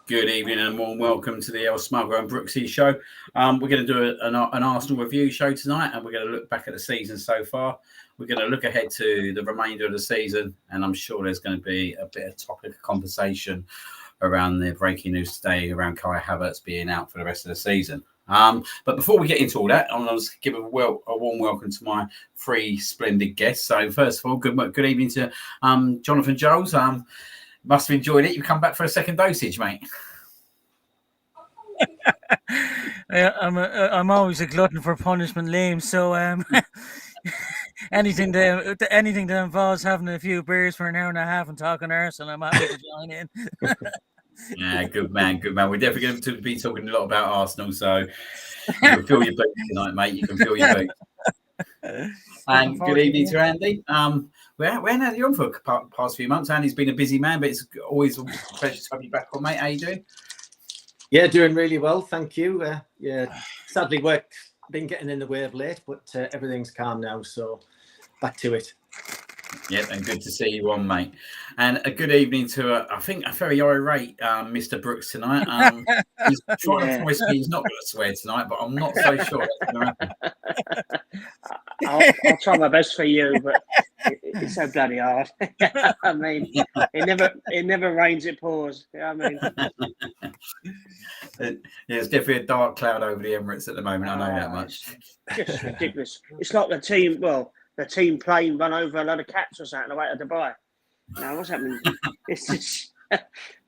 Good evening and a warm welcome to the Smuggo and Brooksy show. We're going to do an Arsenal review show tonight, and we're going to look back at the season so far. We're going to look ahead to the remainder of the season, and I'm sure there's going to be a bit of topic of conversation around the breaking news today around Kai Havertz being out for the rest of the season. But before we get into all that, I'm going to give a warm welcome to my three splendid guests. So first of all, good evening to Jonathan Jones. Must have enjoyed it. You come back for a second dosage, mate. I'm always a glutton for punishment, Liam. So anything that involves having a few beers for an hour and a half and talking Arsenal, I'm happy to join in. Yeah, good man. We're definitely going to be talking a lot about Arsenal, so you can feel your boots tonight, mate. You can feel your boots. And good evening to Andy. Where now you on for the past few months? Andy's been a busy man, but it's always a pleasure to have you back on, mate. How you doing? Yeah, doing really well, thank you. Sadly, work been getting in the way of late, but everything's calm now, so back to it. Yeah, and good to see you on, mate. And a good evening to, I think, a very irate Mr. Brooks tonight. He's trying to promise me he's not going to swear tonight, but I'm not so sure that's going to happen. I'll try my best for you, but it's so bloody hard. I mean, it never rains, it pours. You know what I mean? There's definitely a dark cloud over the Emirates at the moment. I know that much. Just ridiculous. It's like the team plane run over a lot of cats or something on the way to Dubai. Now, what's happening? It's just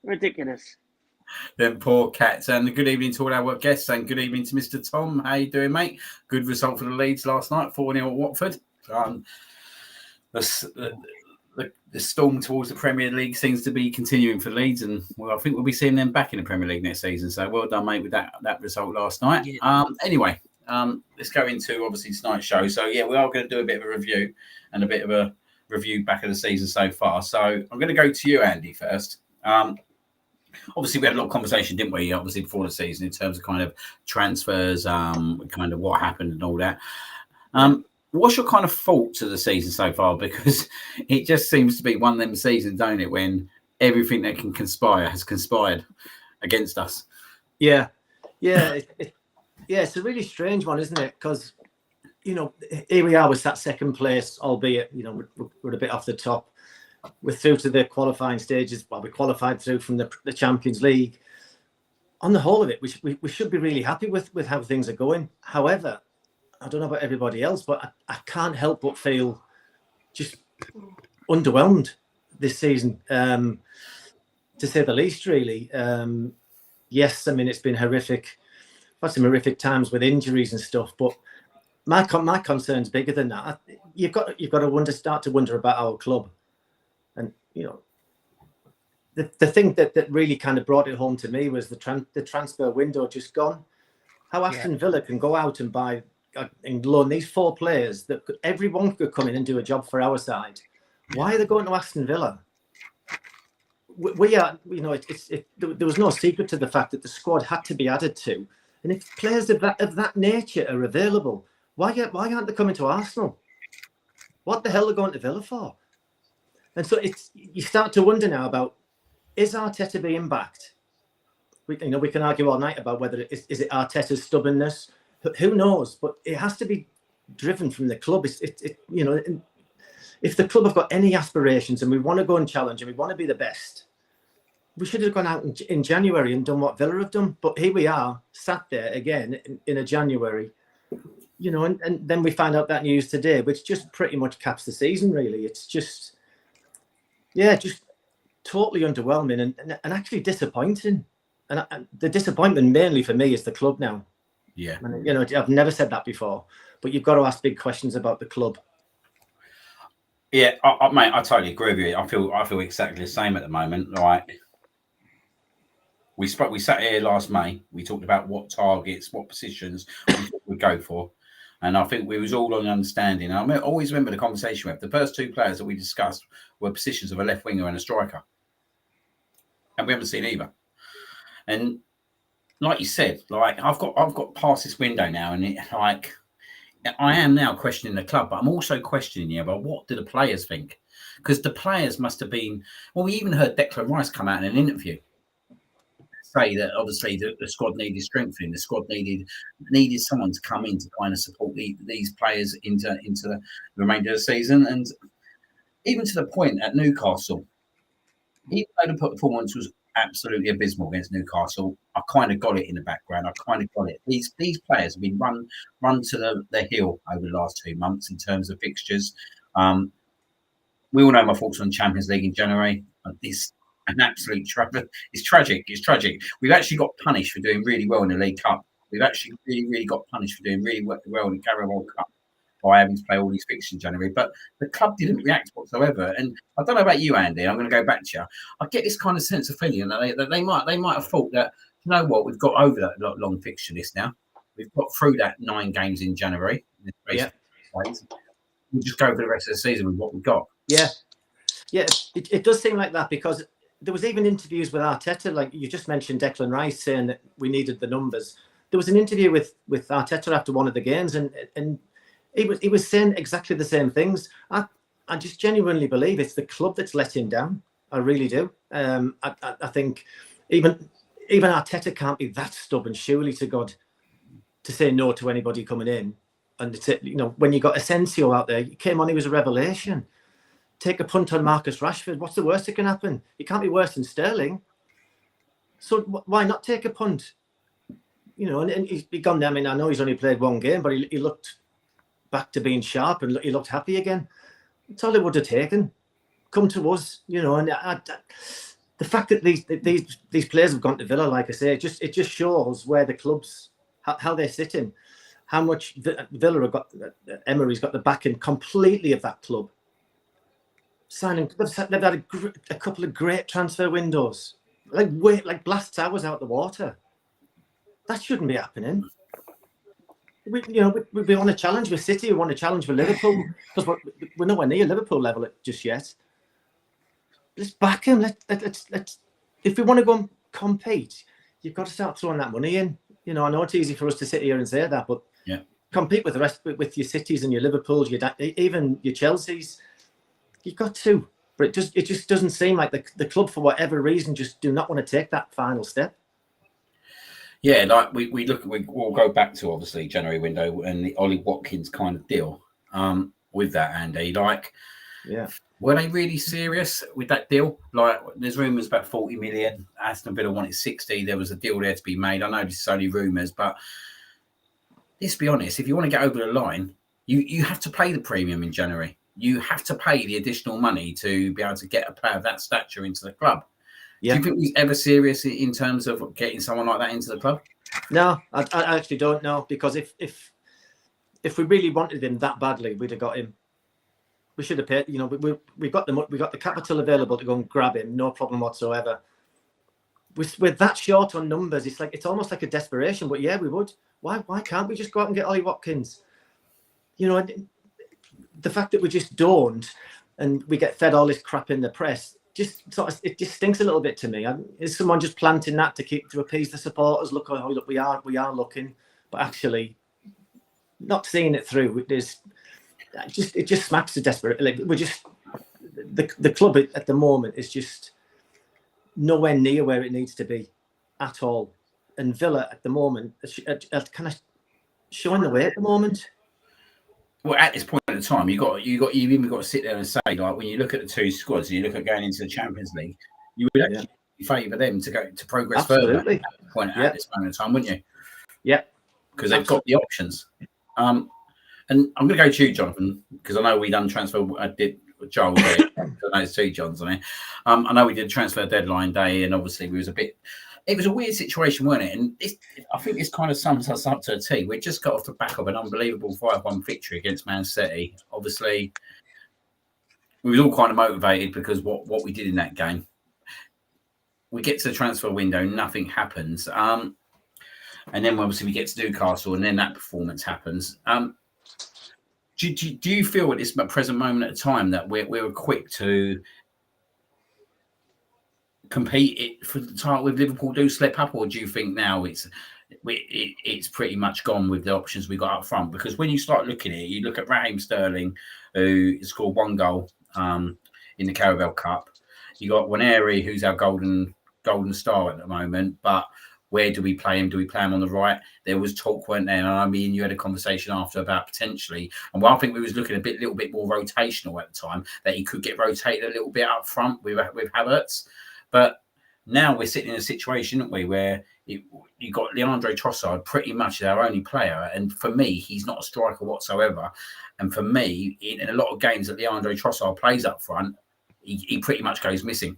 ridiculous. Them poor cats. And good evening to all our guests, and good evening to Mr. Tom. How you doing, mate? Good result for the Leeds last night, 4-0 at Watford. The storm towards the Premier League seems to be continuing for Leeds, and I think we'll be seeing them back in the Premier League next season. So well done, mate, with that result last night. Yeah. Anyway, let's go into obviously tonight's show. So yeah, we are going to do a bit of a review and a bit of a review back of the season so far. So I'm going to go to you, Andy, first. Obviously, we had a lot of conversation, didn't we? Obviously, before the season, in terms of kind of transfers, kind of what happened and all that. What's your kind of thoughts of the season so far? Because it just seems to be one of them seasons, don't it, when everything that can conspire has conspired against us. Yeah. It's a really strange one, isn't it? Because here we are with that second place, albeit we're a bit off the top. We're through to the qualifying stages. Well, we qualified through from the Champions League. On the whole of it, we should be really happy with how things are going. However, I don't know about everybody else, but I can't help but feel just underwhelmed this season, to say the least, really. Yes, I mean, it's been horrific. I've had some horrific times with injuries and stuff, but my concern's bigger than that. You've got to start to wonder about our club. And, the thing that really kind of brought it home to me was the transfer window just gone. How Aston Villa can go out and buy and loan these 4 players that everyone could come in and do a job for our side. Why are they going to Aston Villa? We are, there was no secret to the fact that the squad had to be added to. And if players of that nature are available, why aren't they coming to Arsenal? What the hell are they going to Villa for? And so you start to wonder now about, is Arteta being backed? We can argue all night about whether is it Arteta's stubbornness. Who knows? But it has to be driven from the club. If the club have got any aspirations and we want to go and challenge and we want to be the best, we should have gone out in January and done what Villa have done. But here we are, sat there again in a January, and then we find out that news today, which just pretty much caps the season, really. It's just totally underwhelming and actually disappointing. And the disappointment mainly for me is the club now. Yeah. And, I've never said that before, but you've got to ask big questions about the club. Yeah, mate, I totally agree with you. I feel exactly the same at the moment. Like, we sat here last May. We talked about what targets, what positions we would go for. And I think we was all on understanding. And I always remember the conversation we had. The first 2 players that we discussed were positions of a left winger and a striker. And we haven't seen either. And like you said, like I've got past this window now, and I am now questioning the club, but I'm also questioning about what do the players think? Because the players must have been. Well, we even heard Declan Rice come out in an interview say that obviously the squad needed strengthening. The squad needed someone to come in to kind of support these players into the remainder of the season, and even to the point at Newcastle, even though the performance was absolutely abysmal against Newcastle, I kind of got it in the background. I kind of got it. These players have been run to the hill over the last 2 months in terms of fixtures. We all know my thoughts on Champions League in January. It's an absolute it's tragic. It's tragic. We've actually got punished for doing really well in the League Cup. We've actually really got punished for doing really well in the Carabao Cup by having to play all these fixtures in January. But the club didn't react whatsoever. And I don't know about you, Andy. I'm going to go back to you. I get this kind of sense of feeling that they might have thought that, you know what, we've got over that long fixture list now. We've got through that 9 games in January. Yeah. We'll just go for the rest of the season with what we've got. Yeah. It does seem like that, because there was even interviews with Arteta, like you just mentioned Declan Rice saying that we needed the numbers. There was an interview with Arteta after one of the games, and he was saying exactly the same things. I just genuinely believe it's the club that's let him down. I really do. I think even Arteta can't be that stubborn, surely, to God, to say no to anybody coming in. And it's, when you got Asensio out there, he came on, he was a revelation. Take a punt on Marcus Rashford. What's the worst that can happen? He can't be worse than Sterling. So why not take a punt? And he's gone there. I mean, I know he's only played 1 game, but he looked back to being sharp, and he looked happy again. That's all it would have taken. Come to us, and the fact that these players have gone to Villa, like I say, it just shows where the clubs, how they're sitting, how much Villa have got. Emery's got the backing completely of that club. Signing, they've had a couple of great transfer windows, like blasts hours out the water. That shouldn't be happening. We want to challenge with City. We want to challenge with Liverpool, because we're nowhere near Liverpool level just yet. Let's back him. Let's. If we want to go and compete, you've got to start throwing that money in. I know it's easy for us to sit here and say that, but compete with the rest, with your Cities and your Liverpools, even your Chelseas. You've got to, but it just doesn't seem like the club, for whatever reason, just do not want to take that final step. Yeah, like we'll go back to obviously January window and the Ollie Watkins kind of deal. With that, Andy, were they really serious with that deal? Like, there's rumours about 40 million. Aston Villa wanted 60. There was a deal there to be made. I know this is only rumours, but let's be honest. If you want to get over the line, you have to pay the premium in January. You have to pay the additional money to be able to get a player of that stature into the club. Yeah. Do you think he's ever serious in terms of getting someone like that into the club? No, I actually don't know, because if we really wanted him that badly, we'd have got him. We should have paid. We got the capital available to go and grab him, no problem whatsoever. We're that short on numbers. It's almost like a desperation. But yeah, we would. Why can't we just go out and get Ollie Watkins? The fact that we just don't, and we get fed all this crap in the press, it just stinks a little bit to me. Is someone just planting that to appease the supporters? Look, we are looking, but actually not seeing it through. It just smacks of desperate. Like, we're just the club at the moment is just nowhere near where it needs to be at all. And Villa at the moment are kind of showing the way at the moment. Well, at this point in time, you've even got to sit there and say, like, when you look at the 2 squads and you look at going into the Champions League, you would actually favour them to go to progress further at this moment in time, wouldn't you? Yeah, because they've got the options. And I'm going to go to you, Jonathan, because I know we done transfer. I did Joel. I know there's 2 Johns on it. I know we did transfer deadline day, and obviously it was a weird situation, wasn't it? And I think this kind of sums us up to a T. We just got off the back of an unbelievable 5-1 victory against Man City. Obviously, we was all kind of motivated because what we did in that game. We get to the transfer window, nothing happens. And then obviously we get to Newcastle, and then that performance happens. Do you feel at this present moment of time that we're quick to compete for the title with Liverpool do slip up, or do you think now it's pretty much gone with the options we got up front? Because when you start looking at it, you look at Raheem Sterling, who scored 1 goal in the Carabao Cup. You got Rene'S, who's our golden golden star at the moment, but where do we play him? Do we play him on the right? There was talk, weren't there? And I mean, you had a conversation after about potentially, and I think we was looking a little bit more rotational at the time, that he could get rotated a little bit up front with Havertz. But now we're sitting in a situation, aren't we, where you got Leandro Trossard pretty much our only player, and for me, he's not a striker whatsoever. And for me, in a lot of games that Leandro Trossard plays up front, he pretty much goes missing.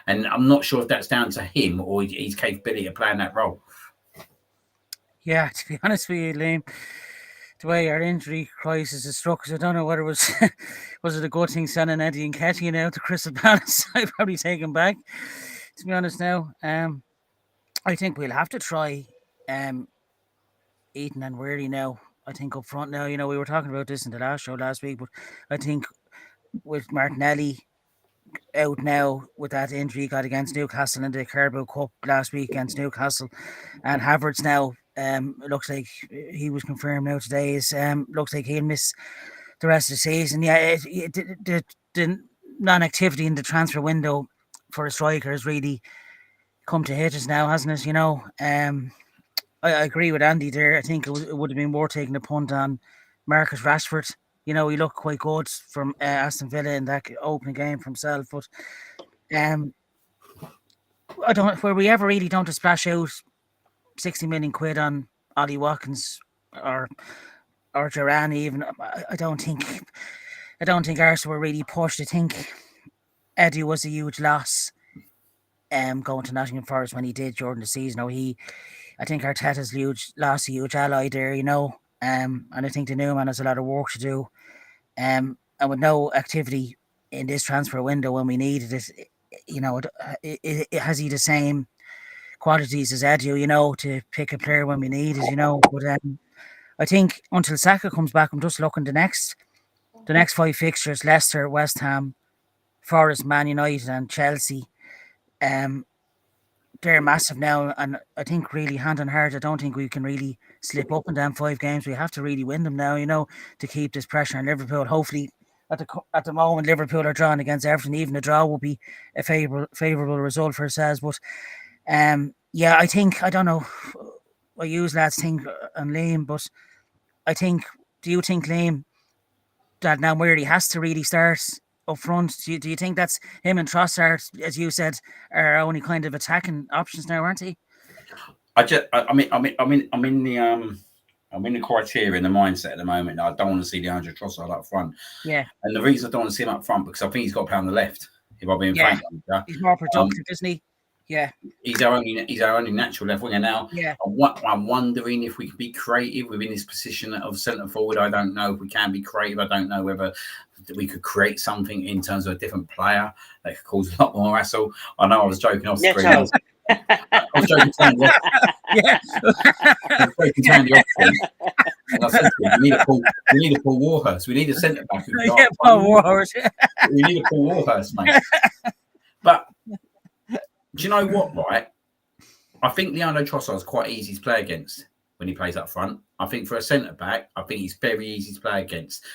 And I'm not sure if that's down to him or his capability of playing that role. Yeah, to be honest with you, Liam, the way our injury crisis is struck, I don't know whether it was was it a good thing sending Eddie and Nketiah out to Crystal Palace. I'd probably take him back, to be honest now. I think we'll have to try Eaton and Weary now. I think up front now, we were talking about this in the last show last week, but I think with Martinelli out now with that injury he got against Newcastle in the Carabao Cup last week against Newcastle, and Havertz now, it looks like he was confirmed now today, looks like he'll miss the rest of the season. Yeah, the non-activity in the transfer window for a striker has really come to hit us now, hasn't it? I agree with Andy there. I think it would have been more taking a punt on Marcus Rashford. He looked quite good from Aston Villa in that opening game for himself. But I don't, where we ever really don't splash out 60 million quid on Ollie Watkins or Duran even. I don't think Arsenal were really pushed. I think Eddie was a huge loss going to Nottingham Forest when he did during the season. I think Arteta'S lost a huge ally there, and I think the new man has a lot of work to do. And with no activity in this transfer window when we needed it, has he the same qualities as Eddie, to pick a player when we need it, But I think until Saka comes back, I'm just looking the next 5 fixtures: Leicester, West Ham, Forest, Man United, and Chelsea. They're massive now, and I think really hand on heart, I don't think we can really slip up in them 5 games. We have to really win them now, to keep this pressure on Liverpool. Hopefully, at the moment, Liverpool are drawing against Everton. Even a draw will be a favourable result for ourselves. But yeah, I don't know. I use lads think on Liam, but do you think, Liam, that now where he has to really start up front? Do you think that's him and Trossard, as you said, are only kind of attacking options now, aren't he? I'm in the criteria, in the mindset at the moment. I don't want to see Leandro Trossard up front. Yeah. And the reason I don't want to see him up front, because I think he's got to play on the left. If I'm being frank, he's more productive, isn't he? Yeah. He's our only natural left winger now. Yeah. I'm wondering if we can be creative within his position of centre forward. I don't know if we can be creative. I don't know whether we could create something in terms of a different player that could cause a lot more hassle. I know I was joking off screen. I was joking down the option. And I said to him, we need a Paul Warhurst. We need a centre back. Paul Warhurst. We need a Paul Warhurst, mate. But do you know what, right? I think Leandro Trossard is quite easy to play against when he plays up front. I think for a centre-back, I think he's very easy to play against.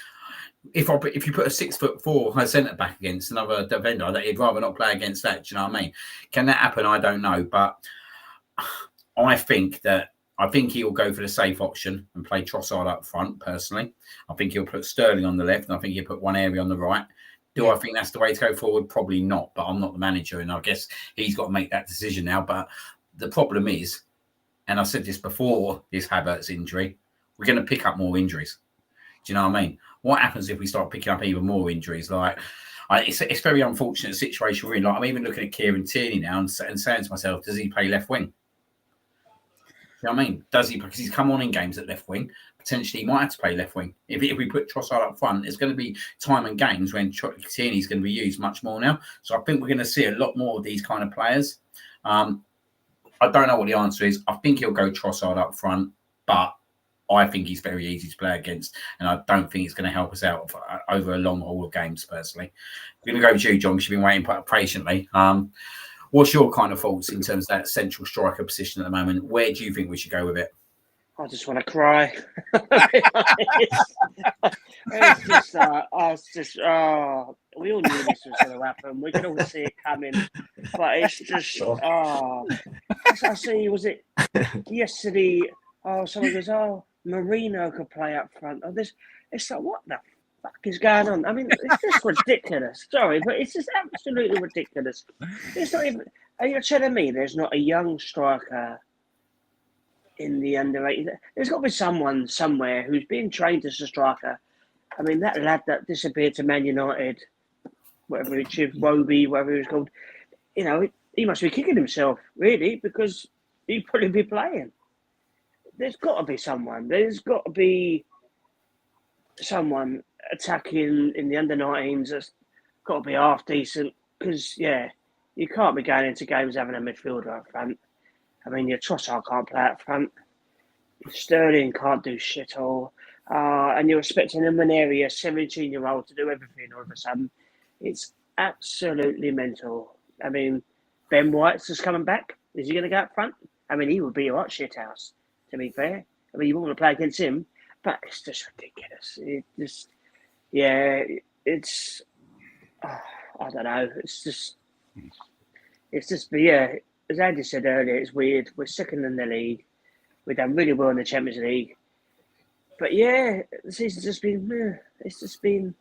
If you put a 6'4" centre-back against another defender, he'd rather not play against that. Do you know what I mean? Can that happen? I don't know. But I think he'll go for the safe option and play Trossard up front, personally. I think he'll put Sterling on the left, and I think he'll put one area on the right. Do I think that's the way to go forward? Probably not, but I'm not the manager, and I guess he's got to make that decision now. But the problem is, and I said this before this Havertz injury, we're going to pick up more injuries. Do you know what I mean? What happens if we start picking up even more injuries? It's a very unfortunate situation we're in. I'm even looking at Kieran Tierney now and saying to myself, does he play left wing? You know what I mean? Does he? Because he's come on in games at left wing. Potentially, he might have to play left wing. If we put Trossard up front, there's going to be time and games when Tierney's going to be used much more now. So I think we're going to see a lot more of these kind of players. I don't know what the answer is. I think he'll go Trossard up front, but I think he's very easy to play against, and I don't think it's going to help us out over a long haul of games, personally. I'm going to go with you, John, because you've been waiting patiently. What's your kind of thoughts in terms of that central striker position at the moment? Where do you think we should go with it? I just want to cry. We all knew this was going to happen. We could all see it coming. But it's just, I see, was it yesterday? Oh, someone goes, Marino could play up front. Oh, this, it's like, what the fuck is going on? I mean, it's just ridiculous. Sorry, but it's just absolutely ridiculous. It's not even, are you telling me there's not a young striker in the under-18? There's got to be someone somewhere who's being trained as a striker. I mean, that lad that disappeared to Man United, whatever it's Roby, whatever he was called, you know, he must be kicking himself, really, because he'd probably be playing. There's got to be someone. There's got to be someone attacking in the under-19s that's got to be half decent, because, you can't be going into games having a midfielder up front. I mean, your Trossard can't play up front. Sterling can't do shit all. And you're expecting a Maneri, a 17-year-old, to do everything all of a sudden. It's absolutely mental. I mean, Ben White's just coming back. Is he going to go up front? I mean, he would be a hot shit house, to be fair. I mean, you wouldn't want to play against him, but it's just ridiculous. It's I don't know. But as Andy said earlier, it's weird. We're second in the league. We've done really well in the Champions League. But the season's just been, it's just been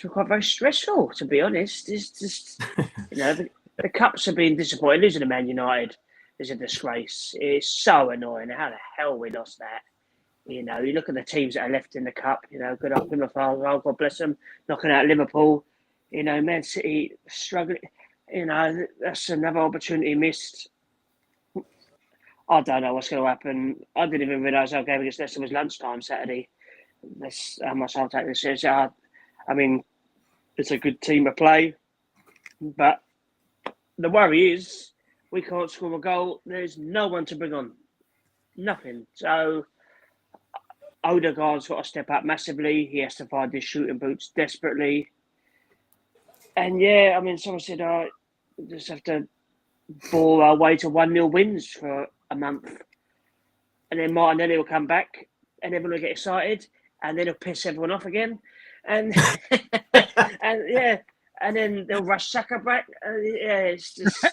quite very stressful, to be honest. It's just, the Cups have been disappointing. Losing to Man United is a disgrace. It's so annoying. How the hell we lost that? You look at the teams that are left in the Cup, good old Plymouth, God bless them, knocking out Liverpool. Man City struggling. That's another opportunity missed. I don't know what's going to happen. I didn't even realise our game against Leicester was lunchtime Saturday. That's how much I'll take this serious. I mean, it's a good team to play, but the worry is we can't score a goal. There's no one to bring on. Nothing. So Odegaard's got to step up massively. He has to find his shooting boots desperately. And I mean, someone said, just have to ball our way to 1-0 wins for a month. And then Martinelli will come back and everyone will get excited and then he'll piss everyone off again. And and then they'll rush Saka back. It's just,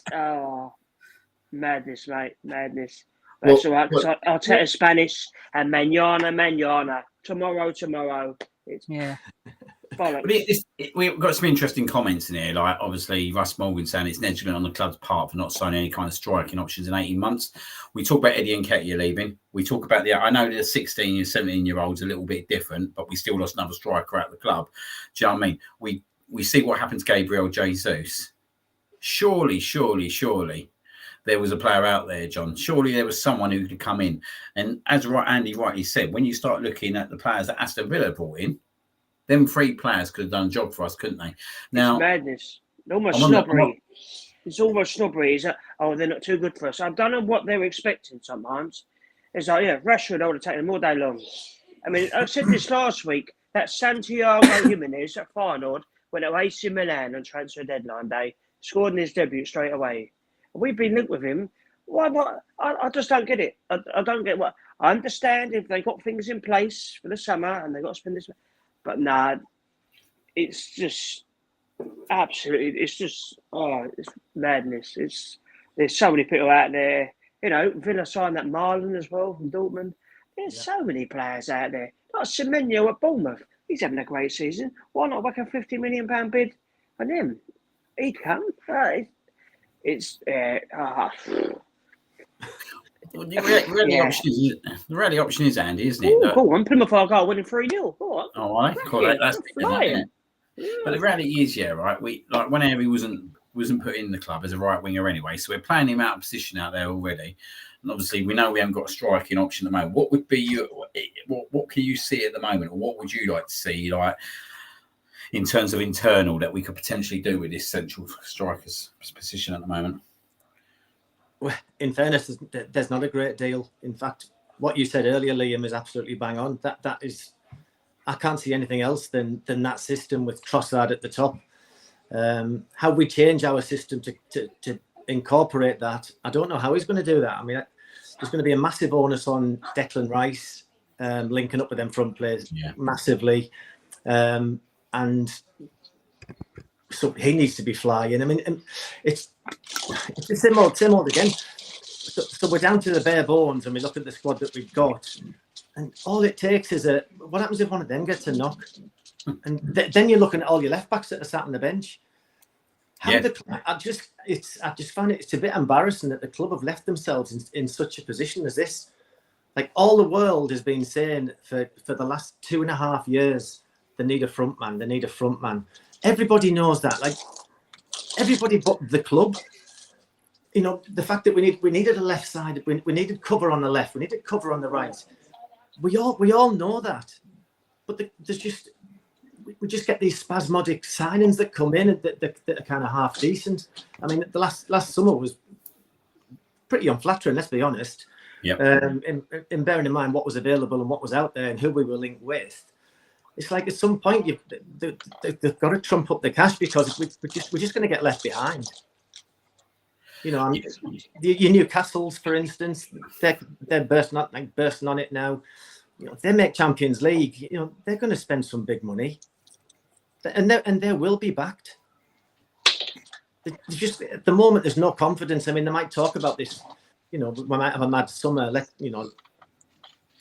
madness, mate, madness. But it's all right, because Arteta'S Spanish and mañana. Tomorrow. It's bollocks. We've got some interesting comments in here. Like, obviously, Russ Morgan saying it's negligent on the club's part for not signing any kind of striking options in 18 months. We talk about Eddie Nketiah leaving. We talk about I know the 16 and 17-year-olds a little bit different, but we still lost another striker out of the club. Do you know what I mean? We see what happened to Gabriel Jesus. Surely there was a player out there, John. Surely there was someone who could come in. And as Andy rightly said, when you start looking at the players that Aston Villa brought in, them 3 players could have done a job for us, couldn't they? Now, it's madness. Almost snobbery. It's almost snobbery. It's they're not too good for us. I don't know what they're expecting sometimes. It's like, Rashford, I would have taken them all day long. I mean, I said this last week, that Santiago Jimenez at Feyenoord went to AC Milan on transfer deadline day, scored in his debut straight away. We've been linked with him. Why not? I just don't get it. I don't get what. I understand if they got things in place for the summer and they got to spend this. But nah, it's just absolutely. It's just it's madness. There's so many people out there. Villa signed that Marlon as well from Dortmund. There's so many players out there. Like Semenyo at Bournemouth. He's having a great season. Why not whack a £50 million bid on him? He'd come. The really option is Andy, isn't it? Go on, Plymouth Argyle winning 3-0. Go on. Oh, I cool. That's flying. But the reality is, right? We when Harry wasn't put in the club as a right winger anyway, so we're playing him out of position out there already. And obviously, we know we haven't got a striking option at the moment. What would be what can you see at the moment, or what would you like to see, like in terms of internal, that we could potentially do with this central striker's position at the moment? Well, in fairness, there's not a great deal. In fact, what you said earlier, Liam, is absolutely bang on. That is, I can't see anything else than that system with Trossard at the top. How we change our system to incorporate that, I don't know how he's going to do that. I mean, there's going to be a massive onus on Declan Rice linking up with them front players massively. And so he needs to be flying. I mean, it's the same old again. So we're down to the bare bones, and we look at the squad that we've got, and all it takes is what happens if one of them gets a knock, and then you're looking at all your left backs that are sat on the bench. I just find it's a bit embarrassing that the club have left themselves in such a position as this. Like, all the world has been saying for the last 2.5 years, they need a front man. Everybody knows that. Like, everybody but the club. You know, the fact that we needed a left side, we needed cover on the left, we needed cover on the right. We all know that, but we just get these spasmodic signings that come in that are kind of half decent. I mean, the last summer was pretty unflattering. Let's be honest. Yeah. In bearing in mind what was available and what was out there and who we were linked with, it's like at some point they've got to trump up the cash, because we're just going to get left behind. You know, your Newcastles, for instance, they're bursting on it now. You know, if they make Champions League, you know, they're going to spend some big money, and they will be backed. Just at the moment, there's no confidence. I mean, they might talk about this. You know, we might have a mad summer.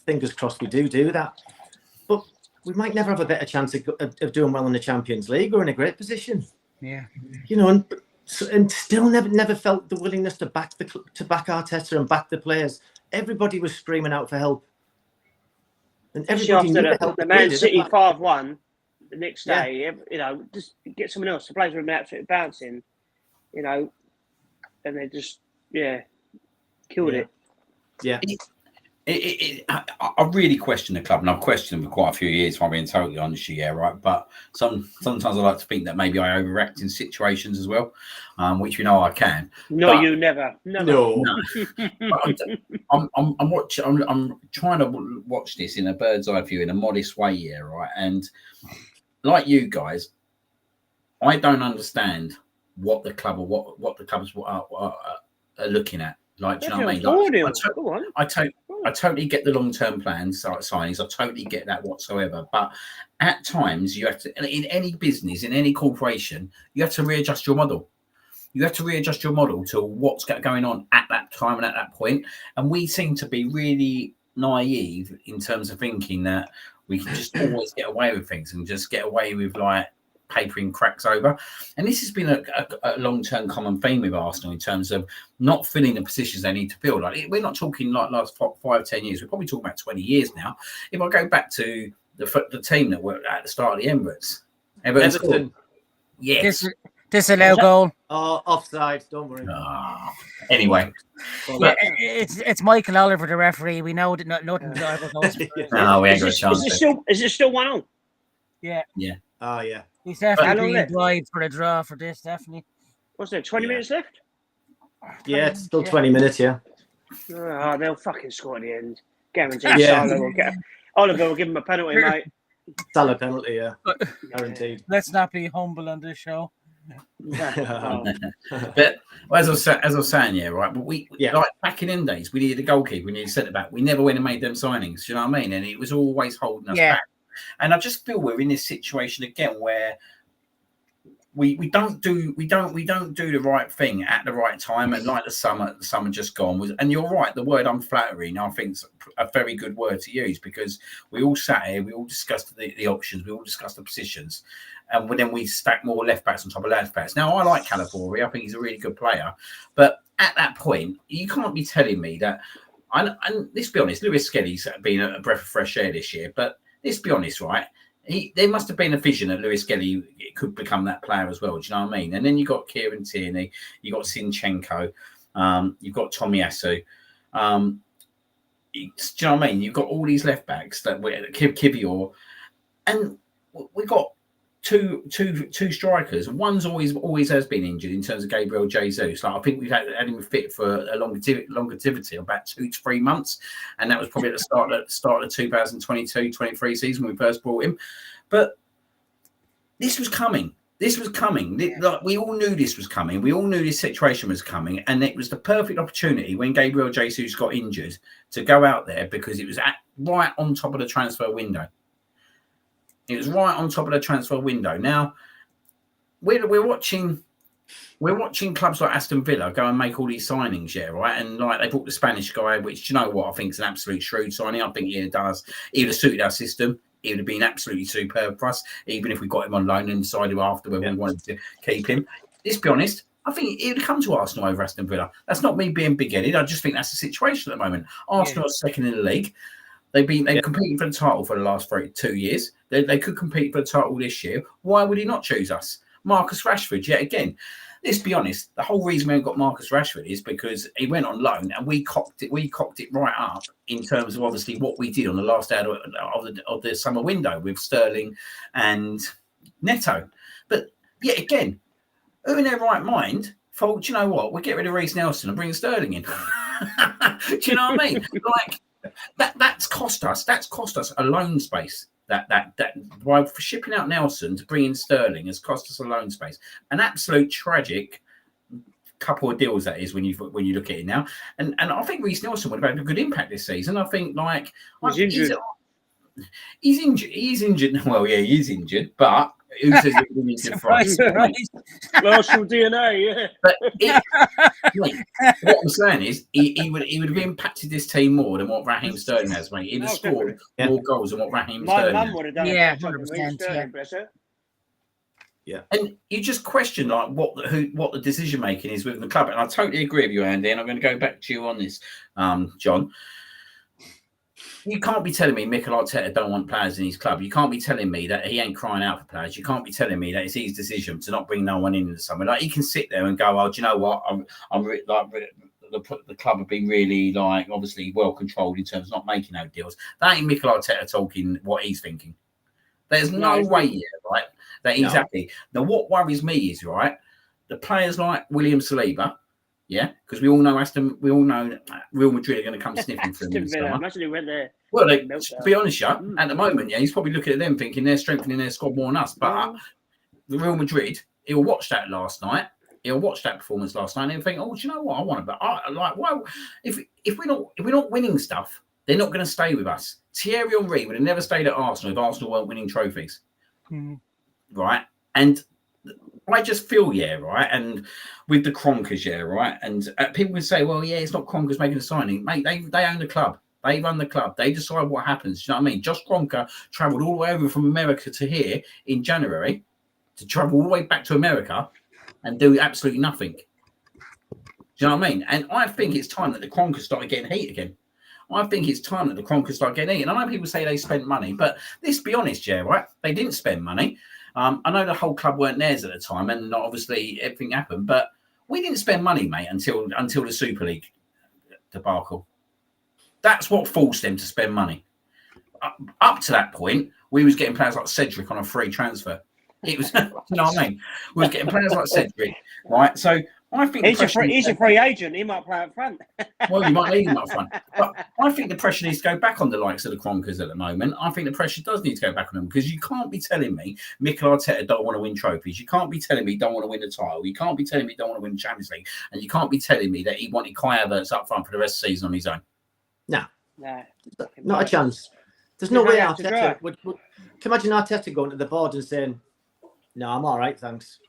Fingers crossed we do that, but we might never have a better chance of doing well in the Champions League. We're in a great position. Yeah. You know, and still never felt the willingness to back Arteta and back the players. Everybody was screaming out for help, and everybody knew the Man City 5-1 the next day. You know, just get someone else. The players were absolutely bouncing. You know, and they just killed it. Yeah. I really question the club, and I've questioned them for quite a few years, if I'm being totally honest with you, right? But sometimes I like to think that maybe I overact in situations as well, which we know I can. No, you never. No. I'm trying to watch this in a bird's eye view, in a modest way, right? And like you guys, I don't understand what the club or what the clubs are looking at. Like, do you know what I mean? I totally get the long-term plans, signings. I totally get that whatsoever. But at times, you have to, in any business, in any corporation, you have to readjust your model. You have to readjust your model to what's going on at that time and at that point. And we seem to be really naive in terms of thinking that we can just always get away with things and just get away with, like, papering cracks over. And this has been a long-term common theme with Arsenal in terms of not filling the positions they need to fill. Like, we're not talking like last 5-10 years. We're probably talking about 20 years now. If I go back to the team that were at the start of the Emirates. Everton. Yes. Disallow goal. Oh, offside. Don't worry. Anyway. Yeah, it's Michael Oliver, the referee. We know that nothing ever goes. No, we ain't got a chance. Is it still 1-0? Yeah. Oh, yeah. He's definitely being drive for a draw for this, definitely. What's there, 20 minutes left? Yeah, it's still 20 minutes, yeah. Oh, they'll fucking score at the end. Guaranteed. Oliver will give him a penalty, mate. Salah penalty, yeah. Guaranteed. Let's not be humble on this show. But as I was saying, right. But we like back in them days, we needed a goalkeeper, we needed a centre back. We never went and made them signings. Do you know what I mean? And it was always holding us back. And I just feel we're in this situation again where we don't do the right thing at the right time. And like the summer just gone was, and you're right, the word unflattering I think is a very good word to use, because we all sat here, we all discussed the options, we all discussed the positions, and then we stack more left backs on top of left backs. Now, I like Calabori, I think he's a really good player, but at that point you can't be telling me that. And let's be honest, Lewis Skelly's been a breath of fresh air this year, but let's be honest, right? There must have been a vision that Lewis Skelly could become that player as well. Do you know what I mean? And then you got Kieran Tierney, you got Zinchenko, you've got Tomiyasu. Do you know what I mean? You've got all these left backs that Kivior, and we got two strikers. One's always has been injured in terms of Gabriel Jesus. Like, I think we've had him fit for a longevity of about 2 to 3 months, and that was probably at the start of the 2022-23 season when we first brought him. But this was coming. Like, we all knew this was coming. We all knew this situation was coming, and it was the perfect opportunity when Gabriel Jesus got injured to go out there, because it was right on top of the transfer window. It was right on top of the transfer window. Now, we're watching clubs like Aston Villa go and make all these signings, yeah, right? And like they brought the Spanish guy, which you know what I think is an absolute shrewd signing. I think he would have suited our system. He would have been absolutely superb for us, even if we got him on loan and decided after when we wanted to keep him. Let's be honest. I think he would come to Arsenal over Aston Villa. That's not me being big-headed. I just think that's the situation at the moment. Arsenal are second in the league. They've competing for the title for the last 2 years. They could compete for the title this year. Why would he not choose us? Marcus Rashford, yet again. Let's be honest. The whole reason we haven't got Marcus Rashford is because he went on loan and we cocked it right up in terms of obviously what we did on the last day of the summer window with Sterling and Neto. But yet again, who in their right mind thought, do you know what? We'll get rid of Reece Nelson and bring Sterling in. Do you know what I mean? Like that's cost us. That's cost us a loan space. That by shipping out Nelson to bring in Sterling has cost us a loan space. An absolute tragic couple of deals that is when you look at it now. And I think Reece Nelson would have had a good impact this season. I think he's injured. He's injured. He's injured. Well, yeah, he is injured, but who says he's been injured for us? Arsenal DNA, yeah. But what I'm saying is he would have impacted this team more than what Raheem Sterling has, mate. He'd have scored more goals than what Raheem Sterling has. Would have done 100%. Yeah. And you just question like what the decision making is within the club. And I totally agree with you, Andy, and I'm going to go back to you on this, John. You can't be telling me Mikel Arteta don't want players in his club. You can't be telling me that he ain't crying out for players. You can't be telling me that it's his decision to not bring no one in the summer. Like he can sit there and go, "Oh, do you know what? The club have been really like obviously well controlled in terms of not making no deals." That ain't Mikel Arteta talking what he's thinking. There's no way here, right? That he's happy. Now, what worries me is right the players like William Saliba. Yeah, because we all know Real Madrid are going to come sniffing for him in the summer. Imagine he went there. Well, to be honest, at the moment, he's probably looking at them thinking they're strengthening their squad more than us. But the Real Madrid, he'll watch that last night. He'll watch that performance last night and he'll think, "Oh, do you know what? I want to." But well, if we're not winning stuff, they're not going to stay with us. Thierry Henry would have never stayed at Arsenal if Arsenal weren't winning trophies, right? And I just feel, right, and with the Kroenkes, right, and people would say, well, yeah, it's not Kroenkes making a signing. Mate, they own the club. They run the club. They decide what happens. Do you know what I mean? Josh Kroenke travelled all the way over from America to here in January to travel all the way back to America and do absolutely nothing. Do you know what I mean? And I think it's time that the Kroenkes started getting heat again. I think it's time that the Kroenkes start getting heat. And I know people say they spent money, but let's be honest, right? They didn't spend money. I know the whole club weren't theirs at the time, and obviously everything happened. But we didn't spend money, mate, until the Super League debacle. That's what forced them to spend money. Up to that point, we was getting players like Cedric on a free transfer. It was, you know what I mean? We was getting players like Cedric, right? So I think he's a free agent. He might play up front. Well, you might leave him up front. But I think the pressure needs to go back on the likes of the Kroenkes at the moment. I think the pressure does need to go back on them because you can't be telling me Mikel Arteta don't want to win trophies. You can't be telling me he don't want to win the title. You can't be telling me he don't want to win the Champions League. And you can't be telling me that he wanted Kai Havertz up front for the rest of the season on his own. No, not a chance. There's no way Arteta would. Can you imagine Arteta going to the board and saying, "No, I'm all right, thanks."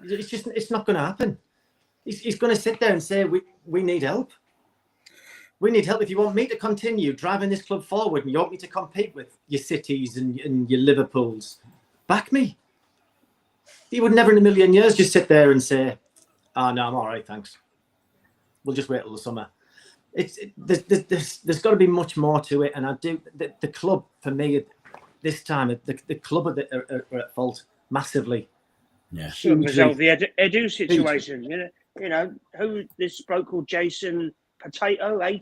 It's not going to happen. He's going to sit there and say, we need help. We need help. If you want me to continue driving this club forward and you want me to compete with your Cities and your Liverpools, back me. He would never in a million years just sit there and say, "Oh, no, I'm all right, thanks. We'll just wait till the summer." There's got to be much more to it. And I do, the club, for me, this time, the club are at fault massively. Yeah, should resolve the Edu situation. You know who this bloke called Jason Ato. I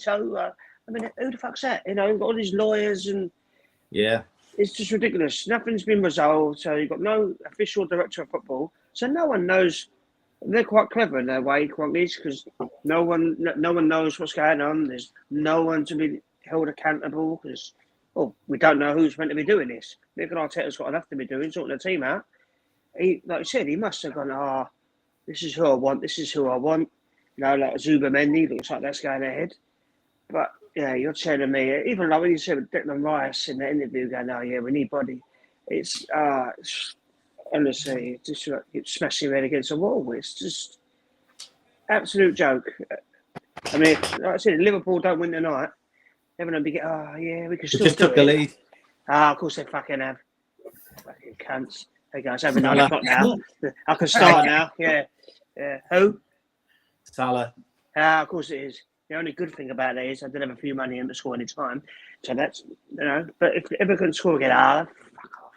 mean, who the fuck's that? You've got all these lawyers and it's just ridiculous. Nothing's been resolved. So you've got no official director of football. So no one knows. They're quite clever in their way, Kroenkes, because no one knows what's going on. There's no one to be held accountable because we don't know who's meant to be doing this. Mikel Arteta's got enough to be doing, sorting the team out. He, like I said, he must have gone, this is who I want, this is who I want. Like Zubamendi, looks like that's going ahead. But, you're telling me, even like when you said with Declan Rice in the interview going, we need body. It's honestly, just like smashing your head against a wall. It's just absolute joke. I mean, like I said, Liverpool don't win tonight. Everyone will be we can still just do took the it. lead. Of course they fucking have. Fucking cunts. There you go. It's over 9 o'clock now. I can start now. Yeah. Who? Salah. Of course it is. The only good thing about it is I did have a few money in to score any time. So that's, but if Liverpool couldn't score again, fuck off.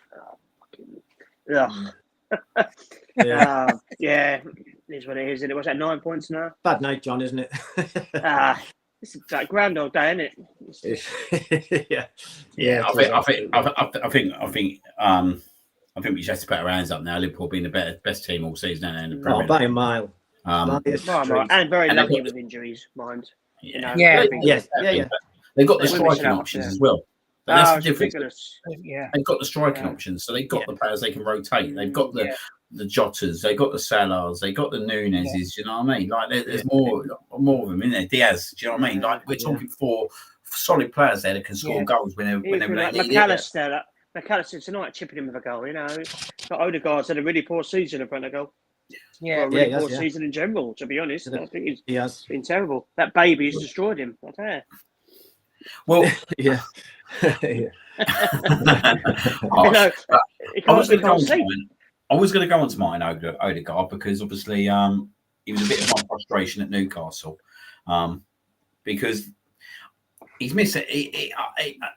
Yeah, it is what it is. And it was at 9 points now. Bad night, John, isn't it? It's like Groundhog Day, isn't it? Yeah. I think we just have to put our hands up now. Liverpool being the best team all season and by a mile. and very lucky with injuries, mind. Yeah. They've got the striking options as well. But that's the difference. Ridiculous. Yeah. They've got the striking options, so they've got the players they can rotate. They've got the Jotas, they've got the Salahs, they've got the Nuneses. You know what I mean? Like there's more of them in there. Diaz, do you know what I mean? Like we're talking 4 solid players there that can score goals whenever they need it. McAllister tonight chipping him with a goal. But Odegaard's had a really poor season in front of goal. Yeah, really poor season in general. To be honest, I think he has been terrible. That baby's destroyed him. I tell you. Well, yeah. I was going to go on to Martin Odegaard because obviously he was a bit of my frustration at Newcastle because he's missed it.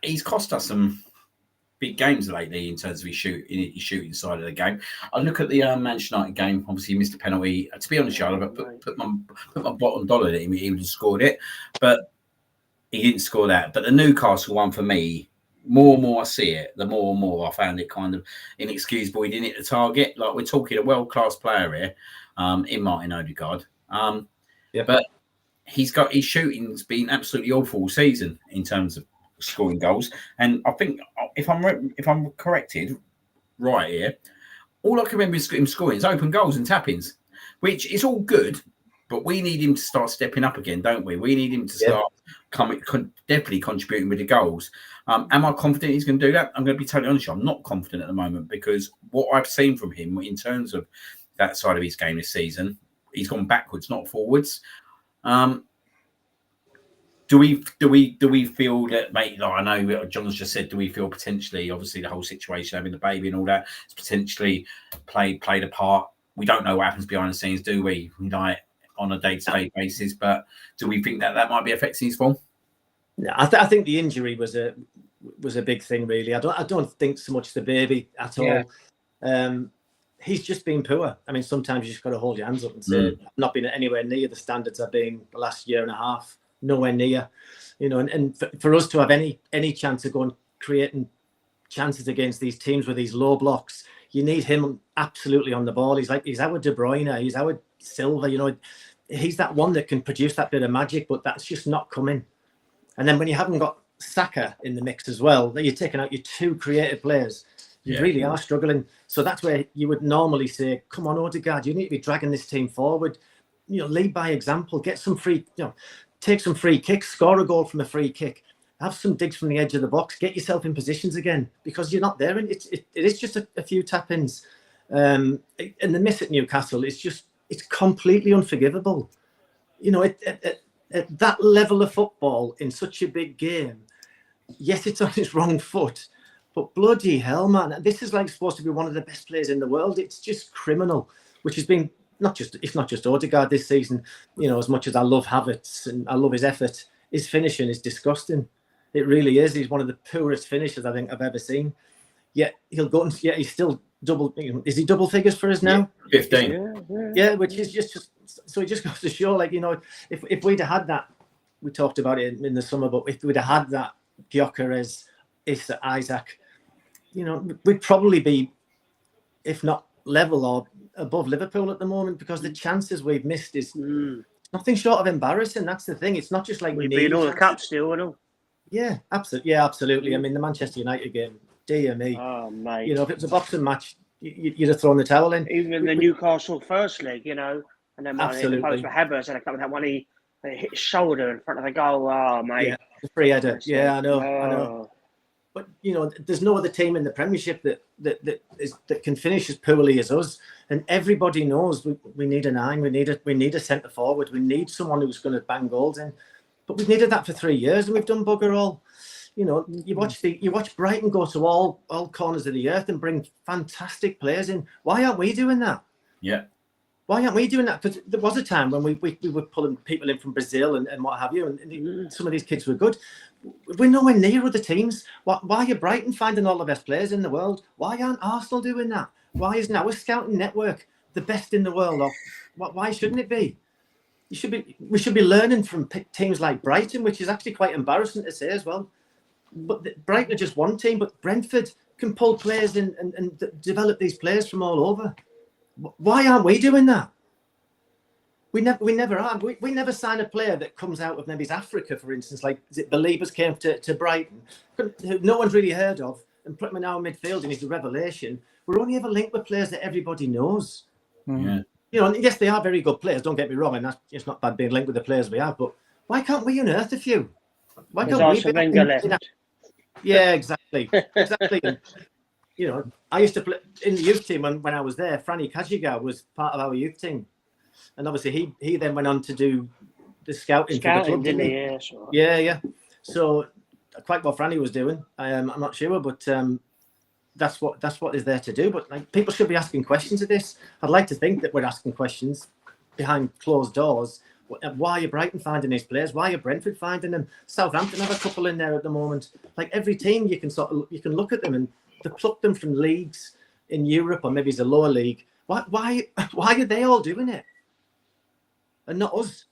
He's cost us some big games lately in terms of his shooting side of the game. I look at the Manchester United game. Obviously, he missed a penalty. To be honest, I put my bottom dollar that he would have scored it, but he didn't score that. But the Newcastle one for me, more and more I see it, the more and more I found it kind of inexcusable. He didn't hit the target. Like we're talking a world-class player here in Martin Odegaard. But his shooting's been absolutely awful all season in terms of scoring goals. And I think if I'm corrected right here, all I can remember is him scoring is open goals and tap-ins, which is all good. But we need him to start stepping up again, don't we? We need him to start definitely contributing with the goals. Am I confident he's going to do that? I'm going to be totally honest. I'm not confident at the moment because what I've seen from him in terms of that side of his game this season, he's gone backwards, not forwards. Do we feel that, mate? Like I know John's just said. Do we feel potentially, obviously, the whole situation having the baby and all that, has potentially played a part? We don't know what happens behind the scenes, do we? Like on a day-to-day basis, but do we think that might be affecting his form? No, I think the injury was a big thing, really. I don't think so much the baby at all. He's just been poor. I mean, sometimes you just got to hold your hands up and say, I've not been anywhere near the standards I've been the last year and a half. Nowhere near, and for us to have any chance of going creating chances against these teams with these low blocks, you need him absolutely on the ball. He's our De Bruyne, he's our Silva, he's that one that can produce that bit of magic, but that's just not coming. And then when you haven't got Saka in the mix as well, that you're taking out your 2 creative players, you really are struggling. So that's where you would normally say, come on, Odegaard, you need to be dragging this team forward. Lead by example, get some free, take some free kicks, score a goal from a free kick, have some digs from the edge of the box, get yourself in positions again because you're not there. And it is just a few tap-ins. And the miss at Newcastle is it's completely unforgivable. At that level of football in such a big game, yes, it's on his wrong foot, but bloody hell, man, this is like supposed to be one of the best players in the world. It's just criminal, which has been it's not just Odegaard this season. As much as I love Havertz and I love his effort, his finishing is disgusting. It really is. He's one of the poorest finishers I think I've ever seen. Yet he'll go and he's still double. Is he double figures for us now? 15. Yeah, which is just so it just goes to show, if we'd have had that, we talked about it in the summer, but if we'd have had that Gyökeres, Issa, Isaac, we'd probably be, if not level or above Liverpool at the moment, because the chances we've missed is nothing short of embarrassing. That's the thing. It's not just like we've been all the cups still, and all. Yeah, absolutely. Yeah, absolutely. I mean, the Manchester United game, dear me. Oh, mate. If it was a boxing match, you'd have thrown the towel in. Even the Newcastle first leg, and then absolutely. Post for Havertz, and a couple of that one he hit his shoulder in front of the goal. Oh, mate. Yeah, the free header. Yeah, I know. but there's no other team in the Premiership that can finish as poorly as us. And everybody knows we need a 9. We need a centre forward. We need someone who's going to bang goals in. But we've needed that for 3 years, and we've done bugger all. You watch Brighton go to all corners of the earth and bring fantastic players in. Why aren't we doing that? Yeah. Why aren't we doing that? Because there was a time when we were pulling people in from Brazil and what have you, and some of these kids were good. We're nowhere near other teams. Why are Brighton finding all the best players in the world? Why aren't Arsenal doing that? Why isn't our scouting network the best in the world? Or why shouldn't it be? We should be learning from teams like Brighton, which is actually quite embarrassing to say as well. But Brighton are just one team, but Brentford can pull players in and develop these players from all over. Why aren't we doing that? We never are. We never sign a player that comes out of maybe Africa, for instance, like Beliebers came to Brighton, who no one's really heard of, and put him in our midfield and he's a revelation. We're only ever linked with players that everybody knows. Yeah. And yes, they are very good players, don't get me wrong, and it's not bad being linked with the players we have, but why can't we unearth a few? Why can't we? Yeah, exactly. And, I used to play in the youth team when I was there. Franny Kajiga was part of our youth team. And obviously he then went on to do the scouting for the club, didn't he? Yeah, sure. Yeah. So quite what Franny was doing. I'm not sure, but that's what is there to do. But people should be asking questions of this. I'd like to think that we're asking questions behind closed doors. Why are Brighton finding these players? Why are Brentford finding them? Southampton have a couple in there at the moment. Like every team, you can look at them and to pluck them from leagues in Europe or maybe it's a lower league. Why are they all doing it and not us?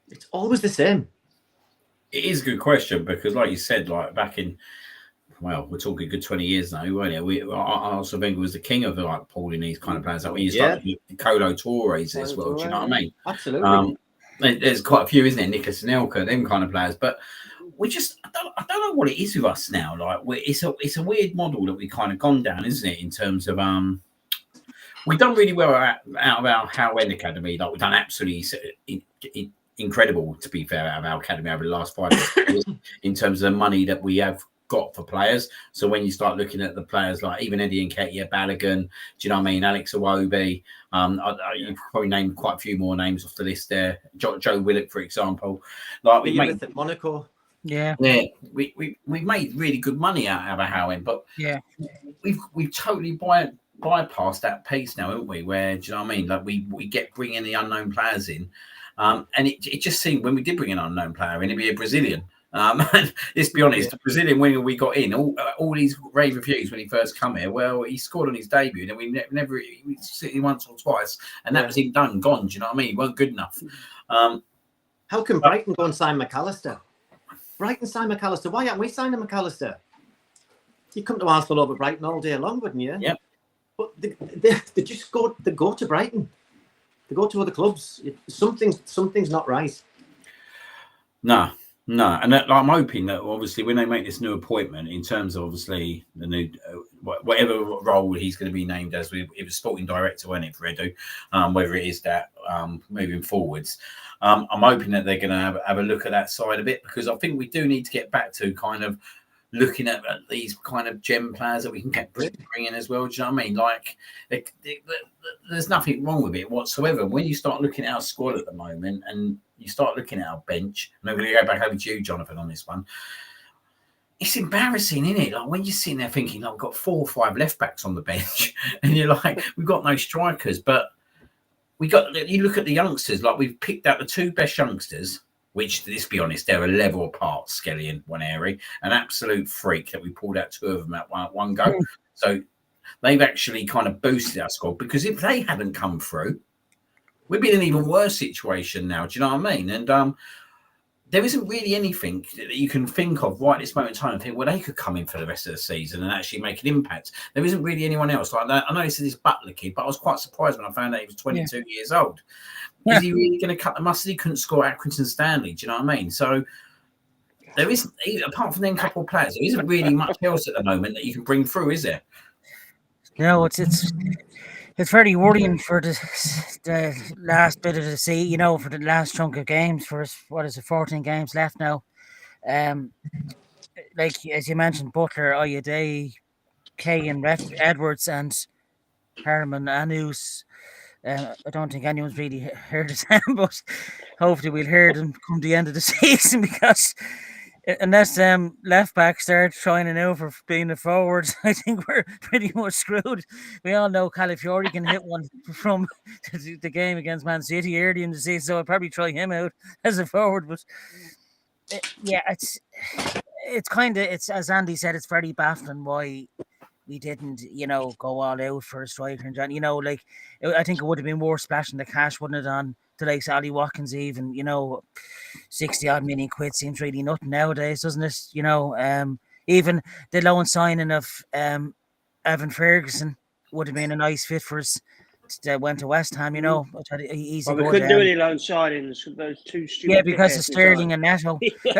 It's always the same. It is a good question because, like you said, like back in, well, we're talking a good 20 years now, weren't we? Arsene Wenger was the king of pulling these kind of players out. When you start the Colo Torres as well, do you know what I mean? Absolutely. There's quite a few, isn't there? Nicolas Anelka, them kind of players, but we just I don't know what it is with us now. Like it's a weird model that we kind of gone down, isn't it? In terms of we've done really well out of our Howe End Academy. Like we've done absolutely incredible, to be fair, out of our academy over the last 5 years in terms of the money that we have got for players. So when you start looking at the players like even Eddie Nketiah, Balogun, do you know what I mean? Alex Iwobi, you probably named quite a few more names off the list there. Joe Willock, for example. Like we made at Monaco. Yeah. We've made really good money out of our Howe End, but we've totally bypassed that piece now, haven't we? Where, do you know what I mean? Like we get bringing the unknown players in, and it just seemed when we did bring an unknown player in, it'd be a Brazilian. Let's be honest, the Brazilian winger we got in, all these rave reviews when he first come here. Well, he scored on his debut, and we never seen him once or twice, and that was him done, gone. Do you know what I mean? He weren't good enough. How can Brighton go and sign McAllister? Brighton sign McAllister. Why aren't we signing McAllister? You come to Arsenal over Brighton all day long, wouldn't you? Yeah. But they just go to Brighton. They go to other clubs. Something's not right. No, and I'm hoping that obviously when they make this new appointment, in terms of obviously the new whatever role he's going to be named as, it was sporting director, wasn't it, for Edu? Whether it is that moving forwards, I'm hoping that they're going to have a look at that side of it, because I think we do need to get back to kind of looking at these kind of gem players that we can bring in as well. Do you know what I mean? Like, there's nothing wrong with it whatsoever. When you start looking at our squad at the moment and you start looking at our bench, and I'm going to go back over to you, Jonathan, on this one. It's embarrassing, isn't it? Like when you're sitting there thinking, like, we've got 4 or 5 left backs on the bench, and you're like, we've got no strikers, but you look at the youngsters, like we've picked out the 2 best youngsters, which, let's be honest, they're a level apart, Skelly and Waneri, an absolute freak that we pulled out 2 of them at one go. So they've actually kind of boosted our squad, because if they hadn't come through, we'd be in an even worse situation now. Do you know what I mean? And there isn't really anything that you can think of right at this moment in time and think, well, they could come in for the rest of the season and actually make an impact. There isn't really anyone else. Like that. I know this is this Butler kid, but I was quite surprised when I found out he was 22 years old. Yeah. Is he really going to cut the mustard? He couldn't score at Accrington Stanley. Do you know what I mean? So there isn't, apart from them couple of players, there isn't really much else at the moment that you can bring through, is there? No, it's very worrying for the last bit of the season, for the last chunk of games. For us, 14 games left now. like as you mentioned, Butler, Oyede, Kay, and Edwards, and Herman, Anus. I don't think anyone's really heard of them, but hopefully we'll hear them come the end of the season because unless left backs start trying out for being a forward, I think we're pretty much screwed. We all know Calafiori can hit one from the game against Man City early in the season, so I'll probably try him out as a forward. But yeah, it's as Andy said, it's very baffling why we didn't, go all out for a striker. And, like, I think it would have been more splashing the cash, wouldn't it, on the likes of Ali Watkins even, 60 odd million quid seems really nothing nowadays, doesn't it? Even the loan signing of Evan Ferguson would have been a nice fit for us that went to West Ham, he's we couldn't do any loan signings. Those two stupid. Yeah, because of Sterling and Neto.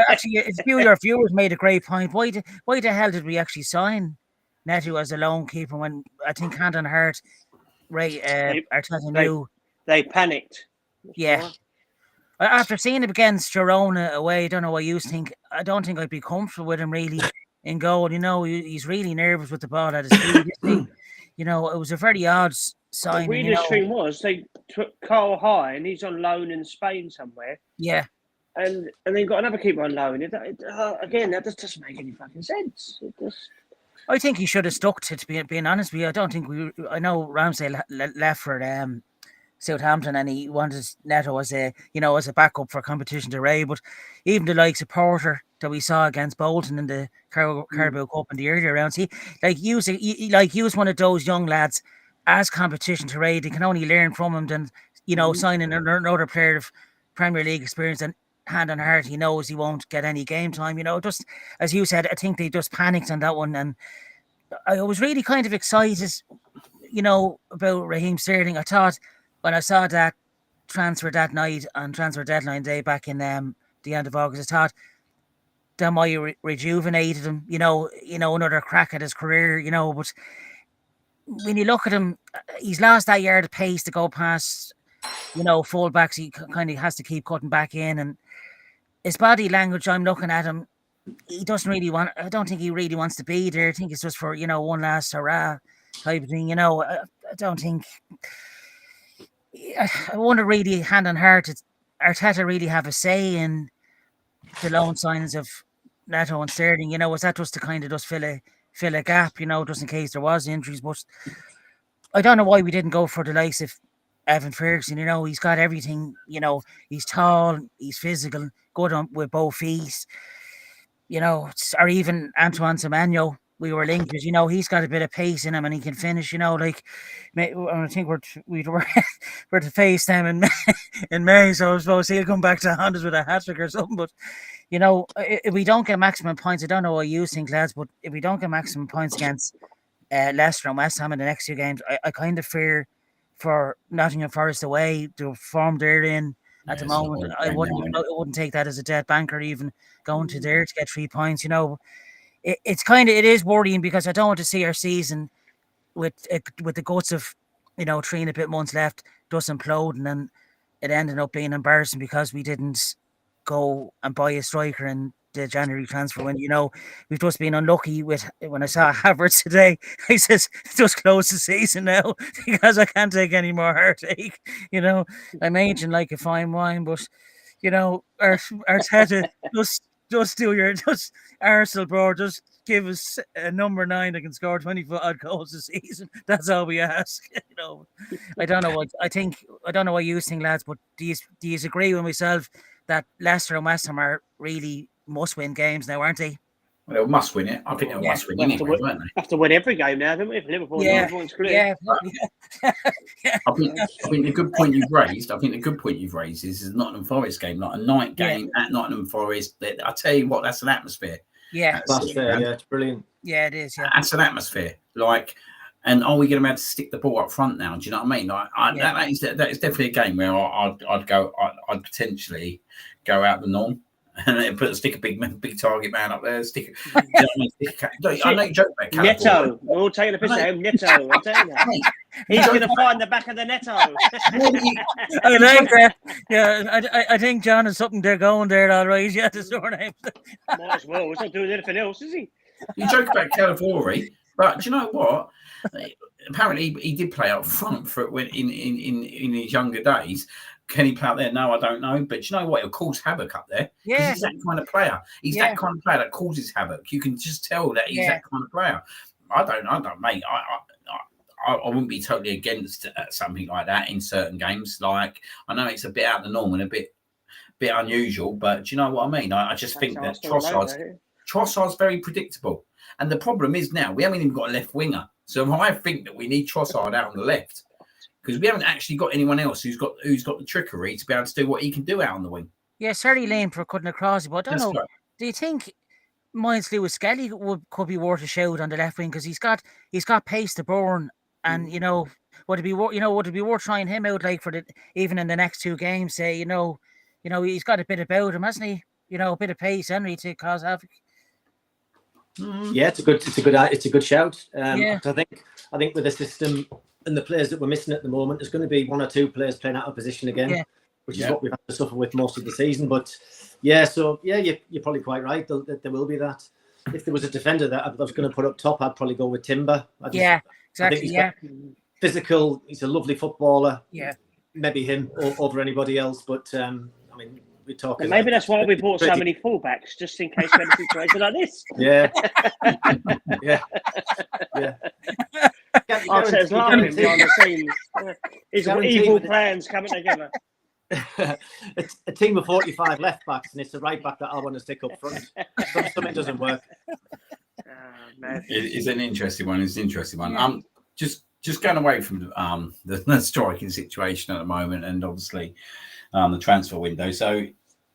Actually, a few of your viewers made a great point. Why the hell did we actually sign Neto as a lone keeper when I think hand on heart, right? Arteta knew they panicked. Yeah. After seeing him against Girona away, I don't know what you think. I don't think I'd be comfortable with him really in goal. He's really nervous with the ball at his feet. It was a very odd sign. The weirdest thing was they took Carl High and he's on loan in Spain somewhere. Yeah. And then got another keeper on loan. Again, that just doesn't make any fucking sense. I think he should have stuck to being honest with you. I don't think I know Ramsdale left for Southampton and he wanted Neto as a backup for competition to Ray, but even the likes of Porter that we saw against Bolton in the Carabao Cup in the earlier rounds, he was one of those young lads as competition to Ray. They can only learn from him than signing another player of Premier League experience, and hand on heart he knows he won't get any game time. Just as you said, I think they just panicked on that one, and I was really kind of excited about Raheem Sterling. I thought when I saw that transfer that night on transfer deadline day back in the end of August, I thought that might rejuvenated him, another crack at his career, but when you look at him, he's lost that yard of pace to go past, fullbacks. He kind of has to keep cutting back in, and his body language, I'm looking at him, he doesn't really I don't think he really wants to be there. I think it's just for, one last hurrah type of thing, I don't think... I wonder really, hand on heart, did Arteta really have a say in the loan signings of Neto and Sterling? Was that just to kind of just fill a gap, just in case there was injuries? But I don't know why we didn't go for the likes of Evan Ferguson. He's got everything. He's tall, he's physical, good with both feet. Or even Antoine Semenyo. We were linked because he's got a bit of pace in him and he can finish. I think we're to face them in May, so I suppose he'll come back to Hondas with a hat trick or something. But if we don't get maximum points, I don't know what you think, lads, but if we don't get maximum points against Leicester and West Ham in the next few games, I kind of fear for Nottingham Forest away, the form they're in at the moment. I wouldn't take that as a dead banker, even going to there to get 3 points. It is worrying because I don't want to see our season with the guts of 3 and a bit months left just imploding and it ended up being embarrassing because we didn't go and buy a striker in the January transfer when we've just been unlucky with. When I saw Havertz today, I says just close the season now because I can't take any more heartache. I'm aging like a fine wine, but Arteta just do your Arsenal, bro. Just give us a number 9 that can score 24 odd goals a season. That's all we ask. I don't know what you think, lads. But do you agree with myself that Leicester and West Ham are really must-win games now, aren't they? Well, they must win it. I think they'll must win anyway, won't they? Have to win every game now, don't we? If Liverpool everyone's clear. I think the good point you've raised is Nottingham Forest game, like a night game at Nottingham Forest. I tell you what, that's an atmosphere. Yeah, that's fair. Yeah, it's brilliant. Yeah, it is. Yeah, that's an atmosphere. And are we going to be able to stick the ball up front now? Do you know what I mean? That is definitely a game where I'd potentially go out the norm and stick a big target man up there. Stick. I know you joke about Neto. We're all taking a piss at him. Neto. I'm telling you. He's going to find the back of the Neto. I think John has something there going there, all right. Yeah, the surname. Might as well. He's not doing anything else, is he? You joke about Calavori, but do you know what? Apparently, he did play up front for when in his younger days. Can he play up there? No, I don't know. But do you know what? He'll cause havoc up there. Yeah, he's that kind of player. He's that kind of player that causes havoc. You can just tell that he's that kind of player. I don't, mate. I wouldn't be totally against something like that in certain games. Like, I know it's a bit out of the norm and a bit unusual, but do you know what I mean? I just think that Trossard's very predictable. And the problem is now we haven't even got a left winger. So I think that we need Trossard out on the left because we haven't actually got anyone else who's got the trickery to be able to do what he can do out on the wing. Yeah, certainly lame for cutting across, but I don't know. Right. Do you think Miles Lewis Skelly could be worth a shout on the left wing because he's got pace to burn, and would it be worth trying him out like for even in the next 2 games? Say he's got a bit about him, hasn't he? A bit of pace, Henry, to cause havoc. Yeah, it's a good shout. I think with the system and the players that we're missing at the moment, there's going to be 1 or 2 players playing out of position again, which is what we've had to suffer with most of the season. But you're probably quite right. There will be that. If there was a defender that I was going to put up top, I'd probably go with Timber. Exactly. Physical. He's a lovely footballer. Yeah, maybe him over anybody else, but I mean. And maybe that's why we bought so many fullbacks, just in case we had a situation like this. Yeah. Arteta'S laughing behind the scenes. He's got evil plans coming together. It's a team of 45 left backs, and it's the right back that I want to stick up front. Something doesn't work. It's an interesting one. Yeah. Just going away from the striking situation at the moment, and obviously the transfer window. So,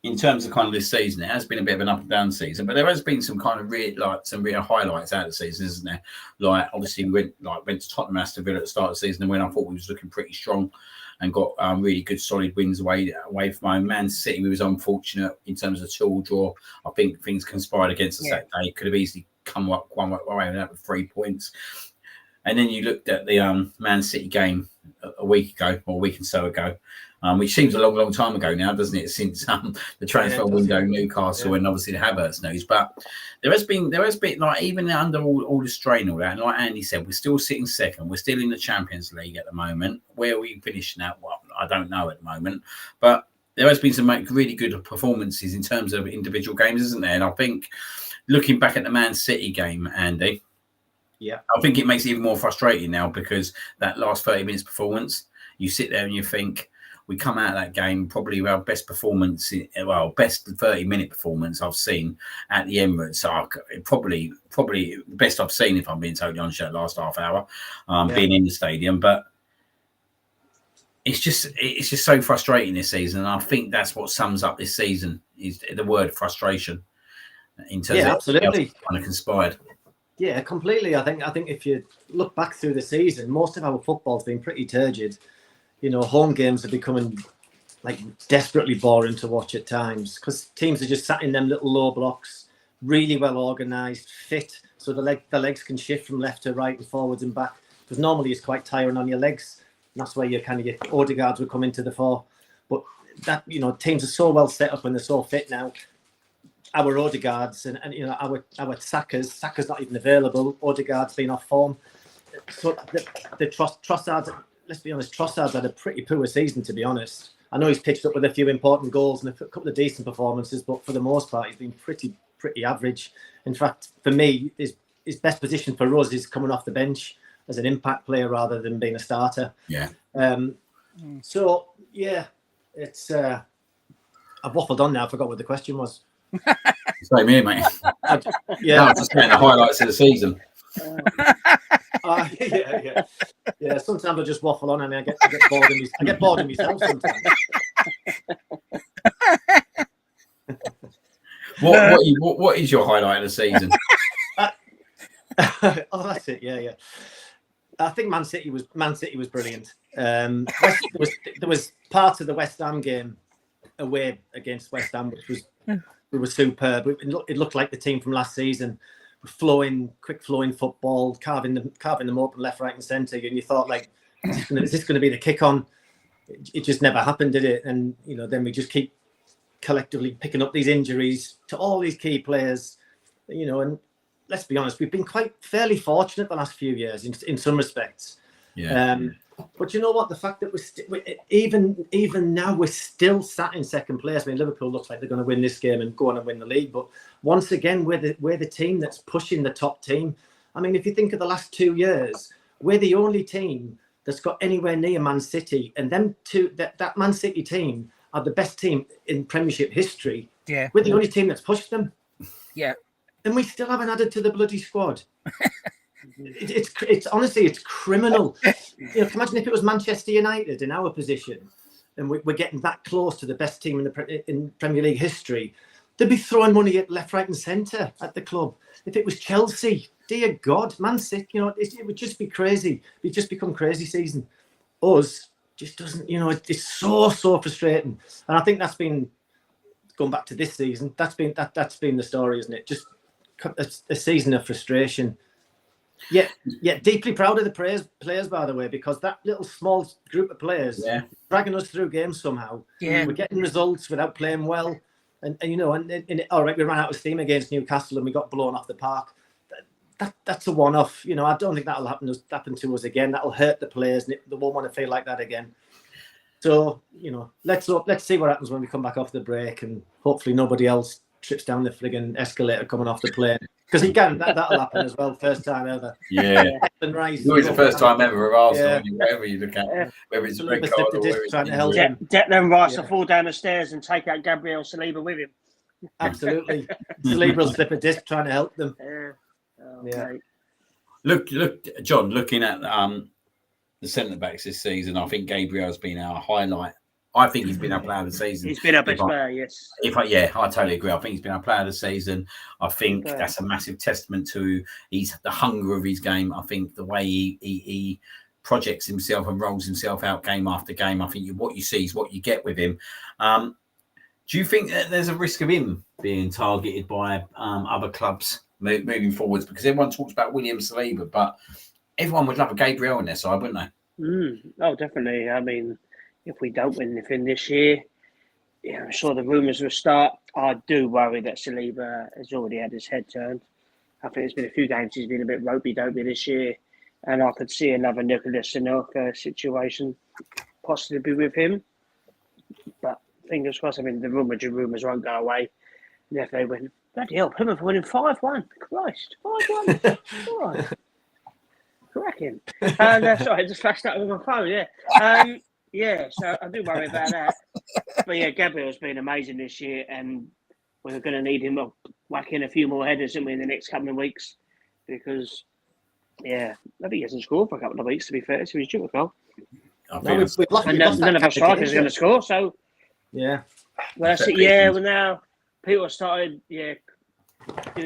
in terms of kind of this season, it has been a bit of an up and down season, but there has been some kind of real highlights out of the season, isn't there? Like obviously we went to Tottenham, Aston Villa at the start of the season, and when I thought we was looking pretty strong, and got really good solid wins away from home. Man City, we was unfortunate in terms of tool draw. I think things conspired against us that day. Could have easily come up one way with 3 points. And then you looked at the Man City game a week ago, or a week and so ago, which seems a long, long time ago now, doesn't it? Since the transfer window, Newcastle, and obviously the Havertz news. But there has been like even under all the strain, all that, and like Andy said, we're still sitting second. We're still in the Champions League at the moment. Where are we finishing at? Well, I don't know at the moment, but there has been some really good performances in terms of individual games, isn't there? And I think looking back at the Man City game, Andy. Yeah, I think it makes it even more frustrating now because that last 30 minutes performance, you sit there and you think we come out of that game probably our best performance, best 30-minute performance I've seen at the Emirates. So probably the best I've seen, if I'm being totally honest, that last half hour, being in the stadium. But it's just so frustrating this season, and I think that's what sums up this season is the word frustration. In terms of absolutely kind of conspired. Yeah, completely. I think if you look back through the season, most of our football's been pretty turgid. Home games are becoming like desperately boring to watch at times because teams are just sat in them little low blocks, really well organised, fit, so the legs can shift from left to right and forwards and back. Because normally it's quite tiring on your legs. And that's where your Odegaards would come into the fore. But that teams are so well set up and they're so fit now. Our Odegaards and our Saka's not even available. Odegaard's been off form. So the Trossard's, let's be honest, Trossard's had a pretty poor season, to be honest. I know he's pitched up with a few important goals and a couple of decent performances, but for the most part, he's been pretty average. In fact, for me, his best position for us is coming off the bench as an impact player rather than being a starter. Yeah. So yeah, it's I've waffled on now. I forgot what the question was. Same here, mate. Yeah, just getting the highlights of the season. Yeah. Sometimes I just waffle on, and I get bored. I get bored of myself sometimes. What is your highlight of the season? Oh, that's it. Yeah. I think Man City was brilliant. There was part of the West Ham game away against West Ham, which we were superb. It looked like the team from last season, quick flowing football, carving them open left, right, and centre. And you thought, like, is this going to be the kick on? It just never happened, did it? And then we just keep collectively picking up these injuries to all these key players. And let's be honest, we've been quite fairly fortunate the last few years in some respects. Yeah. But you know what? The fact that even now we're still sat in second place. I mean, Liverpool looks like they're going to win this game and go on and win the league. But once again, we're the team that's pushing the top team. I mean, if you think of the last 2 years, we're the only team that's got anywhere near Man City, and that Man City team are the best team in Premiership history. Yeah, we're the only team that's pushed them. Yeah, and we still haven't added to the bloody squad. It's honestly, it's criminal. Imagine if it was Manchester United in our position, and we're getting that close to the best team in Premier League history. They'd be throwing money at left, right, and centre at the club. If it was Chelsea, dear God, Man City, it would just be crazy. It'd just become crazy season. Us just doesn't, it's so frustrating. And I think that's been going back to this season. That's been the story, isn't it? Just a season of frustration. Yeah, deeply proud of the players, by the way, because that little small group of players dragging us through games somehow. Yeah, we're getting results without playing well, and all right, we ran out of steam against Newcastle and we got blown off the park. That's a one-off. I don't think that'll happen to us again. That'll hurt the players, and they won't want to feel like that again. So let's see what happens when we come back off the break, and hopefully nobody else trips down the frigging escalator coming off the plane. Because that'll happen as well. First time ever. Yeah. It's always the first time ever of Arsenal, wherever you look at, whether it's red card or whether it's trying to help him. Declan Rice will fall down the stairs and take out Gabriel Saliba with him. Absolutely. Saliba will slip a disc trying to help them. Mate. Look, John, looking at the centre backs this season, I think Gabriel's been our highlight. I think he's been our player of the season. He's been our best player, yes. I totally agree. I think he's been our player of the season. I think that's a massive testament to the hunger of his game. I think the way he projects himself and rolls himself out game after game. I think what you see is what you get with him. Do you think that there's a risk of him being targeted by other clubs moving forwards? Because everyone talks about William Saliba, but everyone would love a Gabriel on their side, wouldn't they? Oh, definitely. I mean, if we don't win anything this year, I'm sure the rumours will start. I do worry that Saliba has already had his head turned. I think there's been a few games he's been a bit ropey-dopey this year, and I could see another Nicolas Anelka situation possibly with him. But fingers crossed. I mean, the rumours won't go away. And if they win, bloody hell, Plymouth winning 5-1. Christ, 5-1. God. Cracking. Sorry, I just flashed that with my phone, so I do worry about that. But Gabriel's been amazing this year, and we're going to need him whacking a few more headers, in the next couple of weeks, because, I think he hasn't scored for a couple of weeks, to be fair, so he's due a goal. None of our strikers are going to score, so... Yeah. Well, that's it. Yeah, well, now people started, doing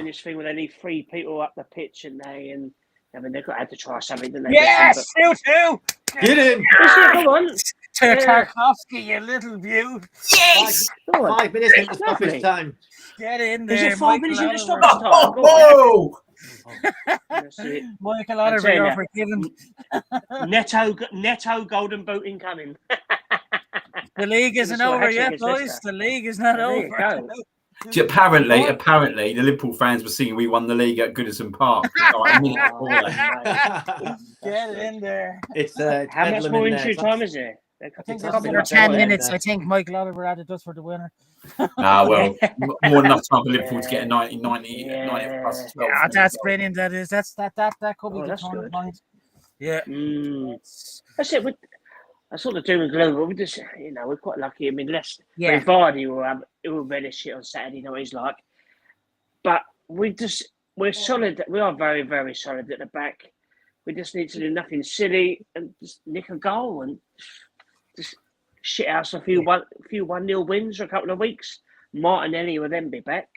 this thing where they need 3 people up the pitch, and they've had to try something, didn't they? Yes, you too. Get in. Come on. Tarkovsky, you little view. Yes. 5 minutes into stoppage time. Get in there. Is it 5 minutes into stoppage time? Oh! That's it. Michael Oliver, you're forgiven. Netto golden boot incoming. The league isn't over yet, boys. The league is not over. Apparently, the Liverpool fans were singing "We won the league at Goodison Park." Get in there. It's how much more injury time is there? I think they're under 10 minutes. I think Michael Oliver added us for the winner. Well, more than enough time for Liverpool to get a 90 plus 12. Yeah, that's brilliant. That is. That could be the turning point. Yeah. That's it. That's sort of doom and gloom, but we just, we're quite lucky. I mean, Vardy will relish shit on Saturday, you know what he's like. But we're solid. We are very, very solid at the back. We just need to do nothing silly and just nick a goal and just shit out a few 1-0 wins for a couple of weeks. Martinelli will then be back.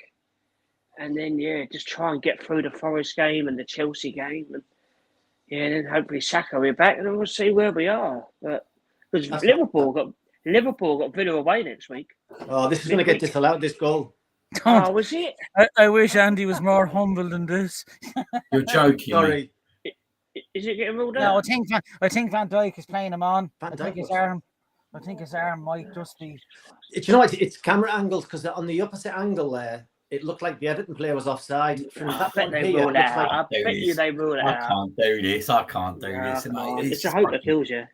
And then, just try and get through the Forest game and the Chelsea game. And then hopefully Saka will be back, and then we'll see where we are. But because Liverpool got Villa away next week. Oh, this is going to get disallowed, this goal. Don't. Oh, was it? I wish Andy was more humble than this. You're joking. Sorry. Is it getting ruled No, out? I think Van Dijk is playing him on. Van I think Dijk his was. arm might just be. Do you know what? It's camera angles because on the opposite angle there, it looked like the Everton player was offside. From I that bet one they here, ruled it looks out. like I bet you they ruled it I out. can't do this. I can't do No, this. come on. Mate, It's a hope that kills you.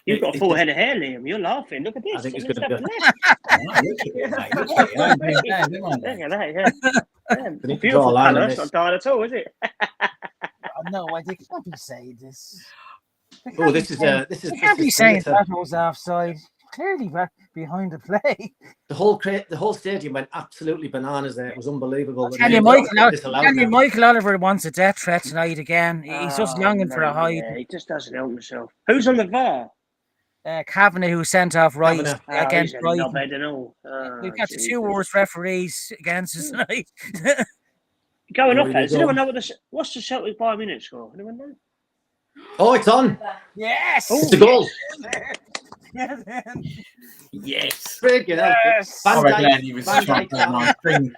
You've got a full head of hair, Liam. You're laughing. Look at this. I think it's There's going to be. stuff left. Look at it, mate. Look at it. I ain't been down, am I, mate? Look at that, yeah. We need to draw a Beautiful line on colour. It's this. not dyed at all, is it? No, I think can't be saying this. Oh, this is They can't be saying theatre. that was offside. Clearly back behind the play. The whole stadium went absolutely bananas there. It was unbelievable. Tell you, Michael Oliver wants a death threat tonight again. He's just longing for a hide. Yeah, he just doesn't help himself. Who's on the VAR? Kavanagh, who sent off Rice Kavanagh. against he's a Brighton. knobhead and all. We've got the Jesus. two worst referees against us tonight. Going There off we that. Does go. anyone know what's the Celtic Bayern Munich score? Anyone know? Oh, it's on. Yes! It's a goal. Yes. Friggin' hell. Yes! Van I reckon Dijk- Andy was Van trying to Dijk- play my string.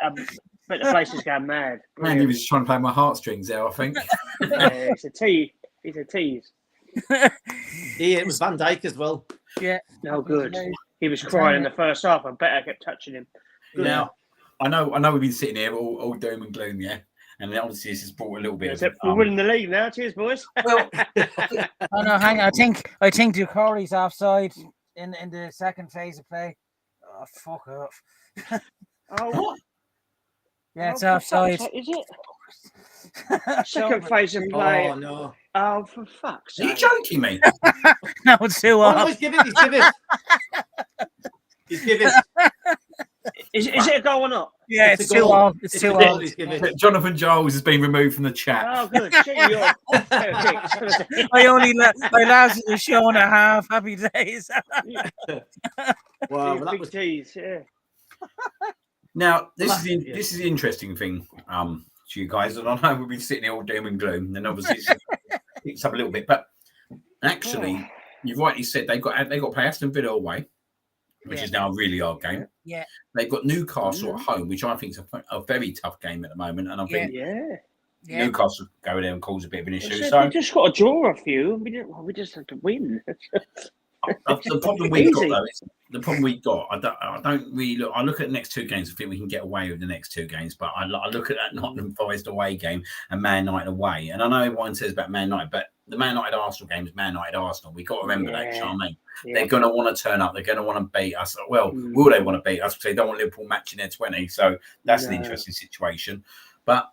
But the place is going mad. Andy was trying to play my heartstrings there, I think. Yeah, it's a tease. It's a tease. It was Van Dijk as well. Yeah. No good. He was crying in the first half. I bet I kept touching him. Good. Now, I know we've been sitting here all doom and gloom, yeah? And obviously this has brought a little bit of... We're winning the league now. Cheers, boys. Oh no, hang on. I think Ducori's offside in the second phase of play. Oh, fuck off. Oh, Yeah, it's for offside. fuck's sake, is it? Second phase of play. Oh, no. Oh, for fuck's Are you sake. joking me? No, it's too Oh, no, off. he's giving. He's giving. Is it a goal or not? Yeah, It's it's a too goal. off. It's It's too a goal off. he's giving. Jonathan Giles has been removed from the chat. Oh, good. Shit, you're. I lasted a show and a half. Happy days. Wow, well, that Big was tease, yeah. Now, this Well, is the interesting thing, to you guys. And I know we've been sitting here all doom and gloom, and obviously it's up a little bit. But actually, you've rightly said they got to play Aston Villa away, which is now a really hard game. Yeah. They've got Newcastle at home, which I think is a very tough game at the moment. And I think Yeah. Newcastle go there and cause a bit of an issue. We So just got to draw a few. We just have to win. the problem we've got though is the problem we've got. I don't really look. I look at the next two games. I think we can get away with the next two games. But I look at that Nottingham Forest away game and Man United away. And I know everyone says about Man United, but the Man United Arsenal game is Man United Arsenal. We've got to remember that. You know what I mean? Yeah. They're going to want to turn up. They're going to want to beat us. Well, will they want to beat us? Because they don't want Liverpool matching their 20. So that's an interesting situation. But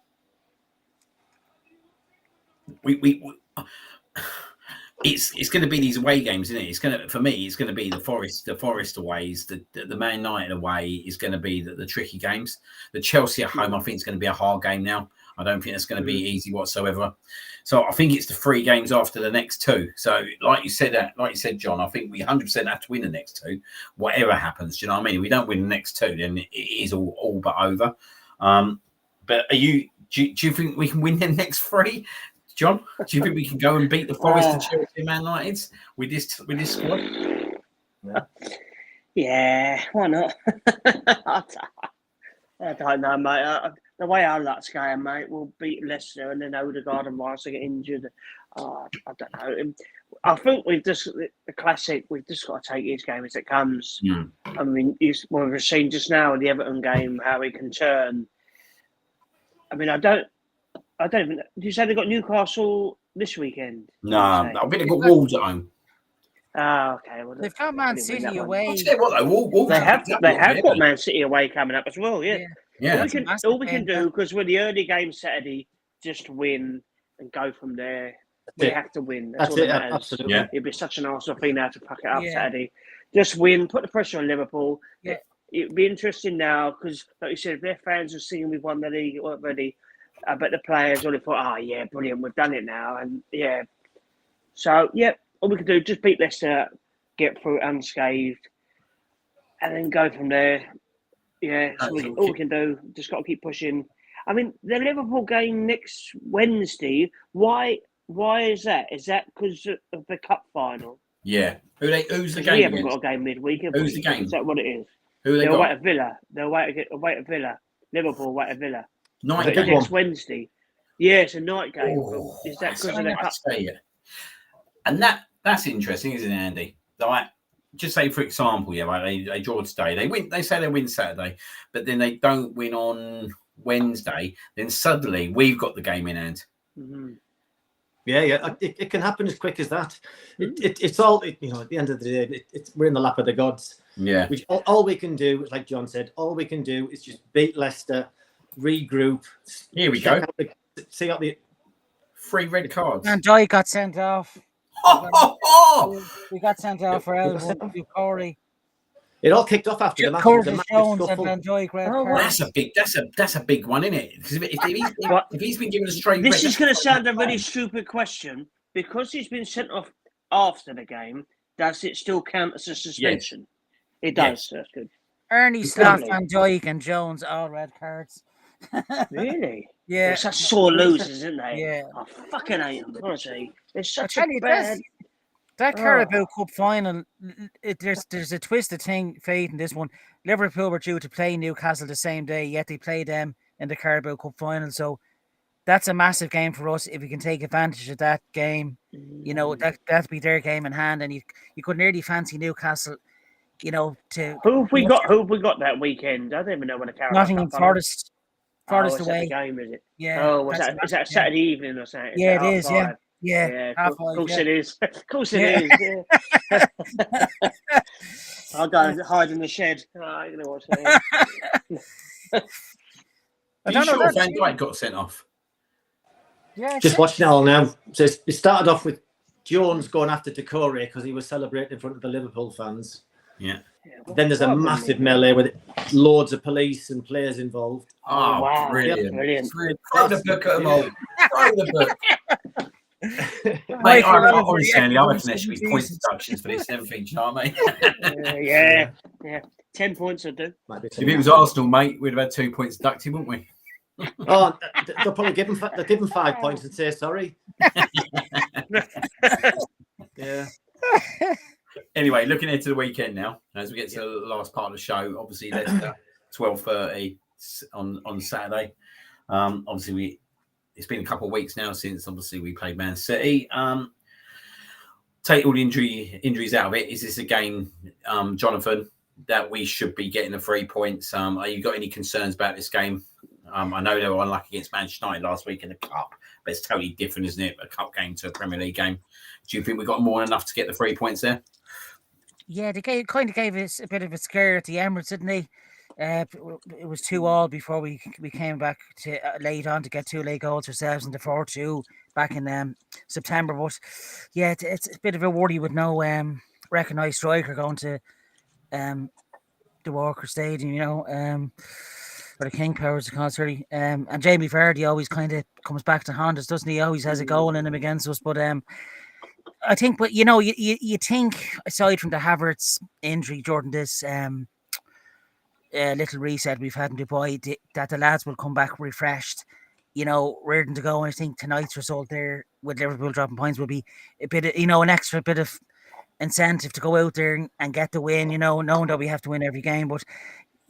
it's going to be these away games, isn't it? It's going to, for me, it's going to be the Forest aways, the Man United away is going to be the tricky games. The Chelsea at home, I think it's going to be a hard game now. I don't think it's going to be easy whatsoever. So I think it's the 3 games after the next 2. So like you said, John, I think we 100% have to win the next 2, whatever happens. Do you know what I mean? If we don't win the next 2, then it is all but over. But do you think we can win the next 3? John, do you think we can go and beat the Forest, the Chelsea, and Man United with this squad? Yeah, why not? I don't know, mate. The way our luck's going, mate, we'll beat Leicester and then Odegaard and Rice will get injured. I don't know. I think the classic, we've just got to take each game as it comes. I mean, we've seen just now in the Everton game how he can turn. I mean, I don't even. Did you say they got Newcastle this weekend? No, I think they've got Wolves at home. Oh, okay. Well, They've got Man City away. I'll tell you what, though, Wolves They have got Man City away coming up as well. Yeah. All we can do, because we're the early game Saturday, just win and go from there. We have to win. That's all that matters. Absolutely. Yeah. It'd be such an Arsenal thing now to pack it up Yeah. Saturday. Just win, put the pressure on Liverpool. Yeah. It'd be interesting now because, like you said, if their fans are seeing we've won the league already, I bet the players only thought, oh, yeah, brilliant, we've done it now. And, yeah. So, yeah, all we can do, just beat Leicester, get through it unscathed, and then go from there. Yeah, so all we can do, just got to keep pushing. I mean, the Liverpool game next Wednesday, why is that? Is that because of the cup final? Yeah. Who's the game? We haven't got a game midweek. Who's the game? Is that what it is? Who they They're got? away at Villa. They're away at Villa. Liverpool, what Villa. Night Big game. Next Wednesday. Yeah, it's a night game. Oh, Is that that's because of the cup? And that's interesting, isn't it, Andy? Like, just say, for example, yeah, right, they draw today. They win. They say they win Saturday, but then they don't win on Wednesday. Then suddenly we've got the game in hand. Mm-hmm. Yeah. It can happen as quick as that. It's all, at the end of the day, we're in the lap of the gods. Yeah. All we can do, like John said, all we can do is just beat Leicester, regroup. Here we go. See out the 3 red cards. And Joy got sent off. We got sent off for elbow to Corey. It all kicked off after the match. Curtis Jones and Joy. That's a big one, isn't it? Because if he's been given a straight, this is going to sound a really stupid question. Because he's been sent off after the game, does it still count as a suspension? Yes. It does. Yes. That's good. Ernie Slav, Van Dijk, and Jones all red cards. Really? Yeah. They're such sore losers, isn't they? Yeah. I fucking hate them, honestly. They're such a bad... That Carabao Cup final, there's a twisted fate in this one. Liverpool were due to play Newcastle the same day, yet they played them in the Carabao Cup final. So that's a massive game for us. If we can take advantage of that game, that'd be their game in hand. And you could nearly fancy Newcastle, to... Who have we got that weekend? I don't even know when the Carabao Nottingham Forest. Forest away. The game, is it? Yeah. Oh, is that Saturday evening or something? Yeah, it is. 5:30? Yeah. Of course it is. Of course it is. Yeah. I'll go and hide in the shed. You know what's I don't know. Van Dijk got sent off. Yeah. Just watching it all now. So it started off with Jones going after Decore because he was celebrating in front of the Liverpool fans. Yeah. Then there's a massive melee with loads of police and players involved. Oh, wow. Brilliant. Throw the book at them all. Throw the book. Mate, honestly, Andy, I reckon there should be points deductions for this and everything, you know what I mean? Yeah. 10 points would do. If it was Arsenal, mate, we'd have had 2 points deducted, wouldn't we? Oh, they'll probably give them 5 points and say sorry. Yeah. Anyway, looking into the weekend now, as we get to the last part of the show, obviously Leicester 12:30 on Saturday. Obviously it's been a couple of weeks now since obviously we played Man City. Take all the injuries out of it. Is this a game, Jonathan, that we should be getting the 3 points? Are you got any concerns about this game? I know they were unlucky against Manchester United last week in the Cup, but it's totally different, isn't it? A Cup game to a Premier League game. Do you think we got more than enough to get the 3 points there? Yeah, they kind of gave us a bit of a scare at the Emirates, didn't they? It was 2-2 before we came back to late on to get 2 late goals ourselves in the 4-2 back in September. But yeah, it's a bit of a worry with no recognised striker going to the Walker Stadium, or the King Powers concert. And Jamie Vardy always kind of comes back to haunt us, doesn't he? He always has a goal in him against us, but I think, but you think aside from the Havertz injury, Jordan, this little reset we've had in Dubai, that the lads will come back refreshed, ready to go. And I think tonight's result there with Liverpool dropping points will be a bit of, an extra bit of incentive to go out there and get the win, knowing that we have to win every game. But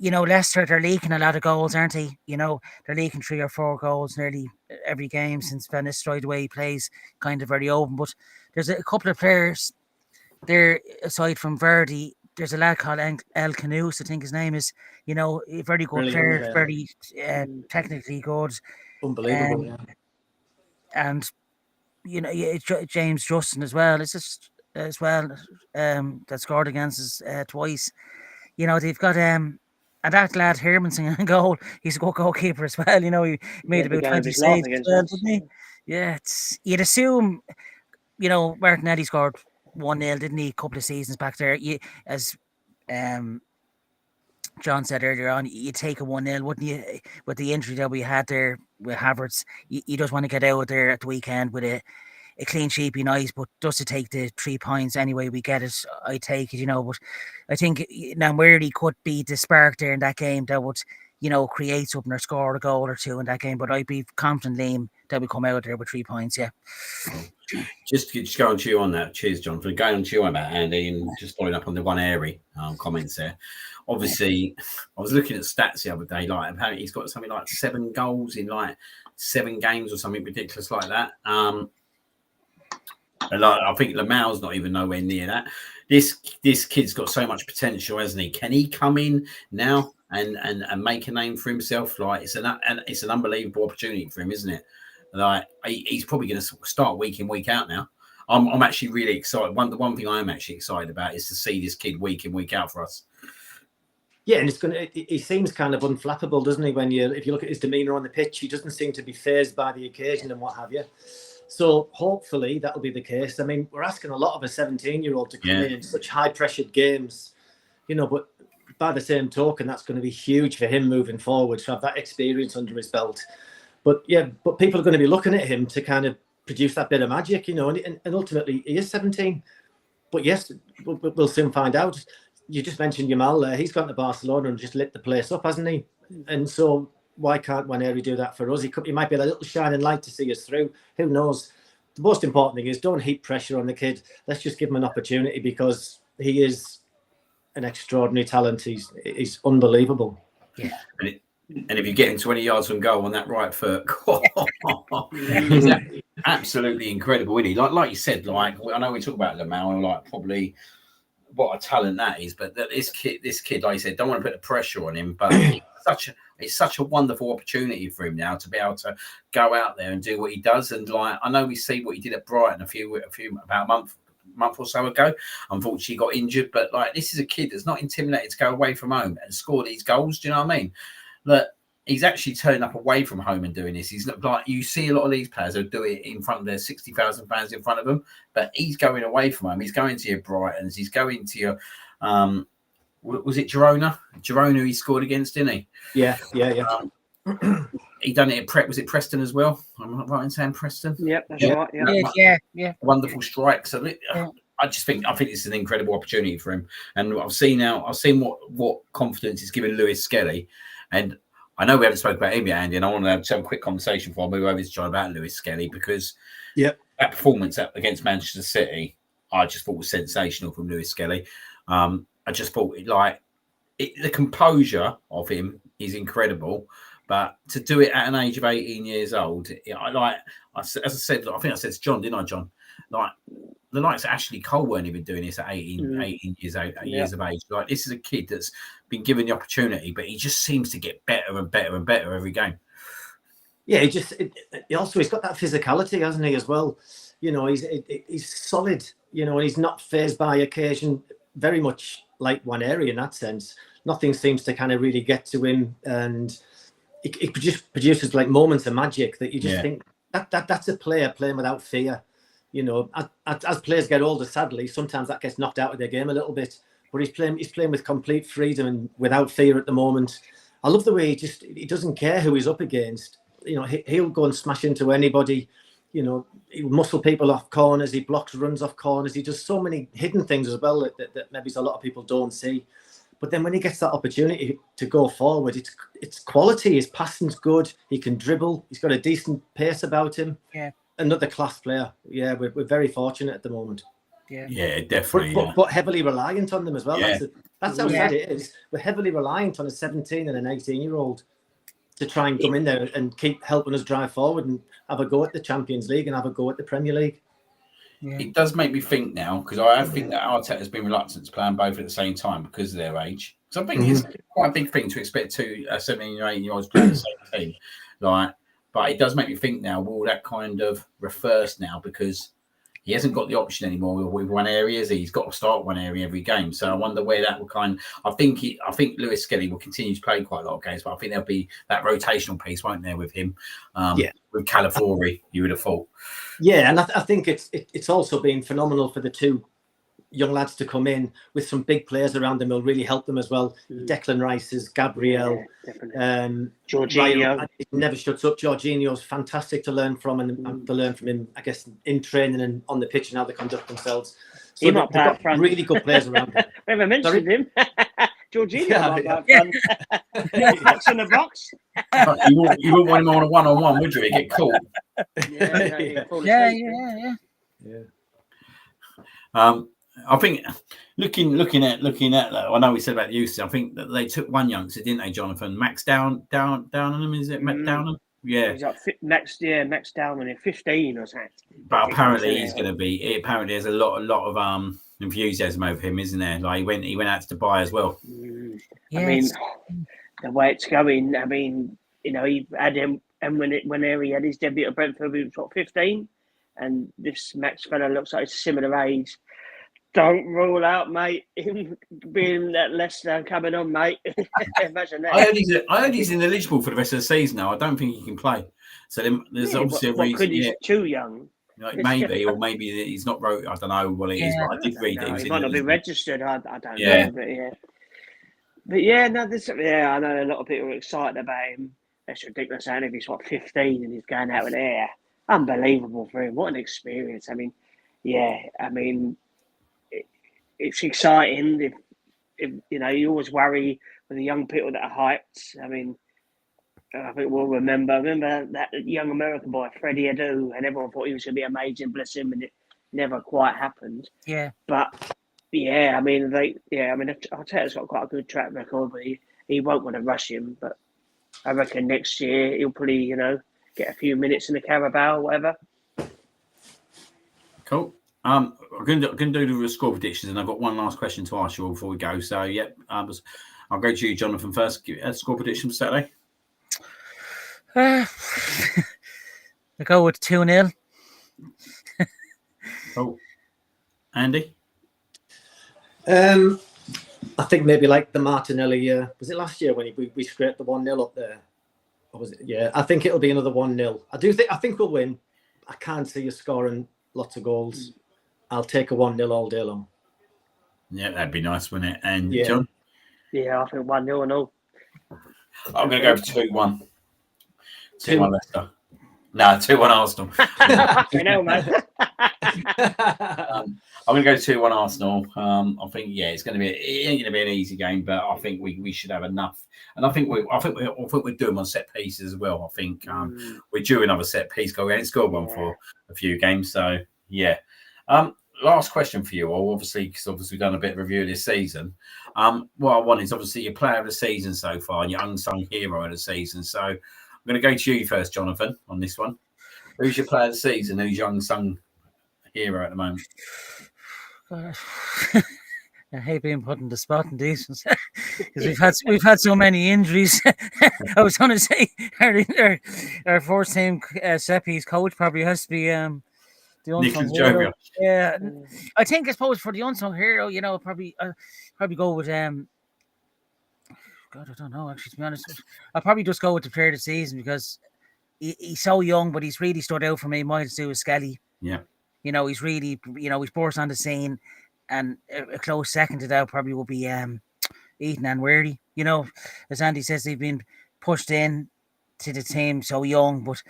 Leicester, they're leaking a lot of goals, aren't they? They're leaking 3 or 4 goals nearly every game since Van Nistelrooy, the way he plays, kind of very open. But there's a couple of players there, aside from Verdi. There's a lad called El Canoes, I think his name is, a very good player, very technically good. Unbelievable, And, James Justin as well. It's just, as well, that scored against us twice. They've got... and that lad Hermanson in goal, he's a good goalkeeper as well. He made about 20 saves as well, didn't he? Yeah, you'd assume, Martinelli scored 1-0, didn't he, a couple of seasons back there? As John said earlier on, you take a 1-0, wouldn't you? With the injury that we had there with Havertz, you just want to get out there at the weekend with a clean sheet, be nice, but just to take the 3 points anyway we get it, I take it, but I think now Weary could be the spark there in that game that would, create something or score a goal or two in that game, but I'd be confident Liam they'll be come out there with 3 points. Yeah. Just going to you on that. Cheers, John, for going on to you about Andy and just following up on the one airy comments there. Obviously, I was looking at stats the other day. Like, apparently, he's got something like 7 goals in like 7 games or something ridiculous like that. And like, I think Lamal's not even nowhere near that. This kid's got so much potential, hasn't he? Can he come in now and make a name for himself? Like, it's an unbelievable opportunity for him, isn't it? Like, he's probably going to start week in, week out now. I'm actually really excited. The one thing I am actually excited about is to see this kid week in, week out for us. Yeah, and he seems kind of unflappable, doesn't he? If you look at his demeanour on the pitch, he doesn't seem to be fazed by the occasion and what have you. So hopefully that'll be the case. I mean, we're asking a lot of a 17-year-old to come in such high-pressured games, but by the same token, that's going to be huge for him moving forward to have that experience under his belt. But people are going to be looking at him to kind of produce that bit of magic, and ultimately he is 17. But yes, we'll soon find out. You just mentioned Yamal there. He's gone to Barcelona and just lit the place up, hasn't he? And so why can't Waneri do that for us? He might be a little shining light to see us through. Who knows? The most important thing is don't heap pressure on the kid. Let's just give him an opportunity because he is an extraordinary talent. He's unbelievable. Yeah. And if you get him 20 yards from goal on that right foot, he's absolutely incredible, isn't he? Like you said, like I know we talk about Lamal and like probably what a talent that is, but this kid, like you said, don't want to put the pressure on him, but it's such a wonderful opportunity for him now to be able to go out there and do what he does. And like I know we see what he did at Brighton about a month or so ago. Unfortunately, he got injured, but like this is a kid that's not intimidated to go away from home and score these goals. Do you know what I mean? Look, he's actually turning up away from home and doing this. He's not like you see a lot of these players who do it in front of their 60,000 fans in front of them, but he's going away from home. He's going to your Brightons. He's going to your was it Girona? Girona he scored against, didn't he? Yeah. He done it at was it Preston as well? I'm right in saying Preston. Yep, that's right. Yeah. Wonderful strike. So I think it's an incredible opportunity for him. And I've seen what confidence is giving Lewis Skelly. And I know we haven't spoken about him yet, Andy, and I want to have a quick conversation before I move over to John about Lewis Skelly because that performance against Manchester City, I just thought was sensational from Lewis Skelly. I just thought the composure of him is incredible, but to do it at an age of 18 years old, as I said, I think I said to John, didn't I, John? Like the likes of Ashley Cole weren't even doing this at 18 years of age. Like this is a kid that's been given the opportunity, but he just seems to get better and better and better every game. Yeah, he's got that physicality, hasn't he, as well? He's solid, and he's not fazed by occasion, very much like Waneri in that sense. Nothing seems to kind of really get to him, and it just produces like moments of magic that you just think that's a player playing without fear. As players get older, sadly, sometimes that gets knocked out of their game a little bit. But he's playing with complete freedom and without fear at the moment. I love the way he doesn't care who he's up against. He'll go and smash into anybody. He'll muscle people off corners. He blocks runs off corners. He does so many hidden things as well that maybe a lot of people don't see. But then when he gets that opportunity to go forward, it's quality. His passing's good. He can dribble. He's got a decent pace about him. Yeah. Another class player. Yeah, we're very fortunate at the moment. Yeah, definitely. But heavily reliant on them as well. Yeah. That's how sad it is. We're heavily reliant on a 17 and an 18-year-old to try and come in there and keep helping us drive forward and have a go at the Champions League and have a go at the Premier League. Yeah. It does make me think now, because I think that Arteta has been reluctant to play them both at the same time because of their age. So I think it's quite a big thing to expect 2 17 or 18-year-olds playing the same team. But it does make me think now, will that kind of reverse now because he hasn't got the option anymore with one area, is he? He's got to start one area every game. So I wonder where that will I think Lewis Skelly will continue to play quite a lot of games, but I think there'll be that rotational piece, won't there, with him? With Calafiori, you would have thought. Yeah, and I think it's also been phenomenal for the 2 young lads to come in with some big players around them who'll really help them as well. Declan Rice's, Gabriel, Jorginho. Never shuts up. Jorginho's fantastic to learn from and to learn from him, I guess, in training and on the pitch and how they conduct themselves. So they've got really good players around them. We haven't mentioned him. Jorginho, box in the box. You wouldn't want him on a one-on-one, would you? He'd get caught. Yeah. I think looking at that, I know we said about the usage. I think that they took one youngster, didn't they, Jonathan? Max Downham, is it? Matt Downham? Yeah. He's up next down in 15 or something. But apparently he's going to be. Apparently there's a lot of enthusiasm over him, isn't there? Like he went out to Dubai as well. Yes. I mean, the way it's going. I mean, he had him, and when he had his debut at Brentford, he was 15, and this Max fella looks like he's similar age. Don't rule out, mate, him being that Leicester coming on, mate. Imagine that. I heard he's ineligible for the rest of the season now. I don't think he can play. So there's obviously a reason. He's too young. Maybe he's not wrote. I don't know what it is, but I did read it. He might not be registered. I don't know. But I know a lot of people are excited about him. That's ridiculous. And if he's 15 and he's going out with air, unbelievable for him. What an experience. I mean, it's exciting. If you always worry with the young people that are hyped. I mean, I think we'll remember that young American boy, Freddie Adu, and everyone thought he was going to be amazing, bless him, and it never quite happened. Yeah. But Arteta's got quite a good track record, but he won't want to rush him. But I reckon next year he'll probably, get a few minutes in the Carabao or whatever. Cool. I'm going to do the score predictions, and I've got one last question to ask you all before we go. So, I'll go to you, Jonathan, first. Score prediction for Saturday? I go with 2-0. Cool. Andy? I think maybe like the Martinelli year. Was it last year when we scraped the 1-0 up there? Or was it? Yeah, I think it'll be another 1-0. I think we'll win. I can't see us scoring lots of goals. I'll take a 1-0 all day long. Yeah, that'd be nice, wouldn't it? And yeah. John? Yeah, I think 1-0 and all. I'm going to go for 2-1. 2-1 Leicester. No, 2-1 Arsenal. I'm going to go 2-1 Arsenal. I think it ain't going to be an easy game, but I think we should have enough. And I think we're doing on set pieces as well. I think we're due another set piece. We ain't scored one for a few games, so yeah. Last question for you all, because we've done a bit of review of this season. What I want is obviously your player of the season so far and your unsung hero of the season. So I'm going to go to you first, Jonathan, on this one. Who's your player of the season? Who's your unsung hero at the moment? I hate being put in the spot in these ones because we've had so many injuries. I was going to say our first team set piece coach probably has to be the unsung hero. Yeah, I suppose for the unsung hero, probably go with God, I don't know. Actually, to be honest, I'll probably just go with the player of the season because he's so young, but he's really stood out for me. Might do with Skelly. Yeah, he's really, he's burst on the scene, and a close second to that probably will be Eaton and Weirdy. As Andy says, they've been pushed in to the team so young, but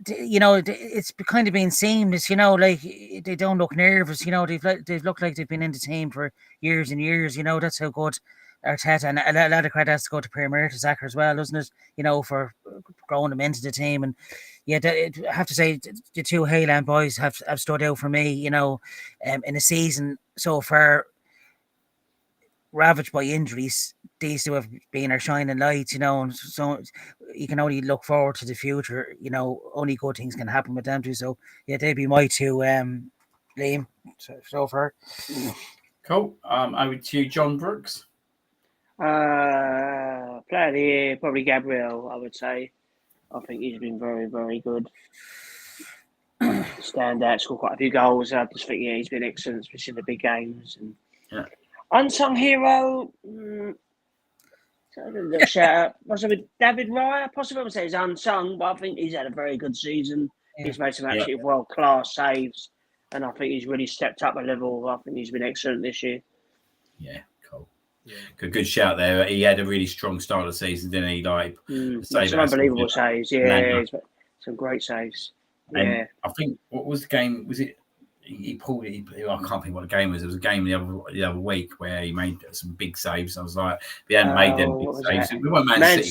it's kind of been seamless. Like they don't look nervous. They've looked like they've been in the team for years and years. That's how good Arteta, and a lot of credit has to go to Per Mertesacker as well, doesn't it? For growing them into the team. And I have to say the two Hayland boys have stood out for me. In a season so far ravaged by injuries, these two have been our shining lights. And so you can only look forward to the future. Only good things can happen with them too. So they'd be my two, Liam, so far. Cool. Over to you, John Brooks. Player of the year, probably Gabriel, I would say. I think he's been very, very good. Stand out, scored quite a few goals. I just think, he's been excellent, especially in the big games. And unsung hero, a little shout out. Possibly David Raya, possibly I would say he's unsung, but I think he's had a very good season. Yeah. He's made some absolutely world-class saves, and I think he's really stepped up a level. I think he's been excellent this year. Yeah. Yeah. Good shout there. He had a really strong start of the season, didn't he? Some unbelievable saves. Yeah, some great saves. And I think what was the game? Was it? He pulled it. I can't think what the game was. It was a game the other week where he made some big saves. I was like, if he hadn't made them big saves, we weren't Man City.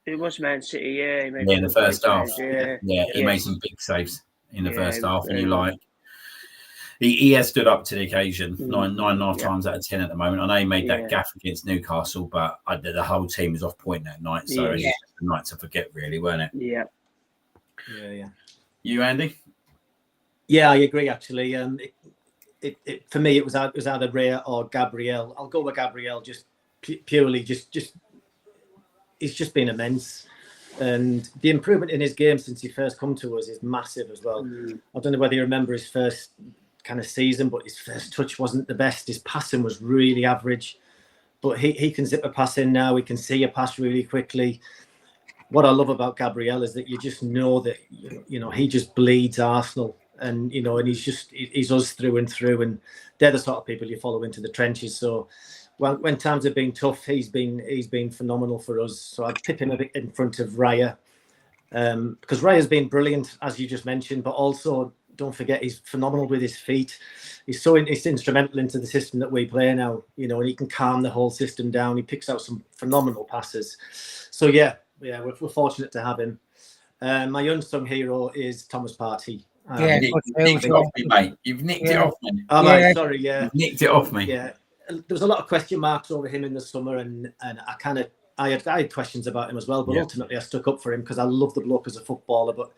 It was Man City, yeah. He made in the first half. Yeah, he made some big saves in the first half, and and he has stood up to the occasion 9.5 yeah. times out of 10 at the moment. I know he made that gaff against Newcastle, but the whole team was off point that night, so it's just a night to forget, really, weren't it? Yeah. You, Andy? Yeah, I agree. Actually, it for me it was either Raya or Gabriel. I'll go with Gabriel just purely just he's just been immense, and the improvement in his game since he first come to us is massive as well. I don't know whether you remember his first kind of season, but his first touch wasn't the best. His passing was really average, but he can zip a pass in now. He can see a pass really quickly. What I love about Gabriel is that you just know that he just bleeds Arsenal, and and he's us through and through, and they're the sort of people you follow into the trenches. So when times have been tough, he's been phenomenal for us. So I'd tip him a bit in front of Raya, because Raya's been brilliant, as you just mentioned, but also don't forget he's phenomenal with his feet. He's instrumental into the system that we play now, and he can calm the whole system down. He picks out some phenomenal passes. So we're fortunate to have him. My unsung hero is Thomas Partey. You've nicked it off me, mate. You've nicked it off me. Oh, yeah. Sorry, yeah. You've nicked it off me. Yeah. There was a lot of question marks over him in the summer, and I had questions about him as well, but ultimately I stuck up for him because I love the bloke as a footballer. But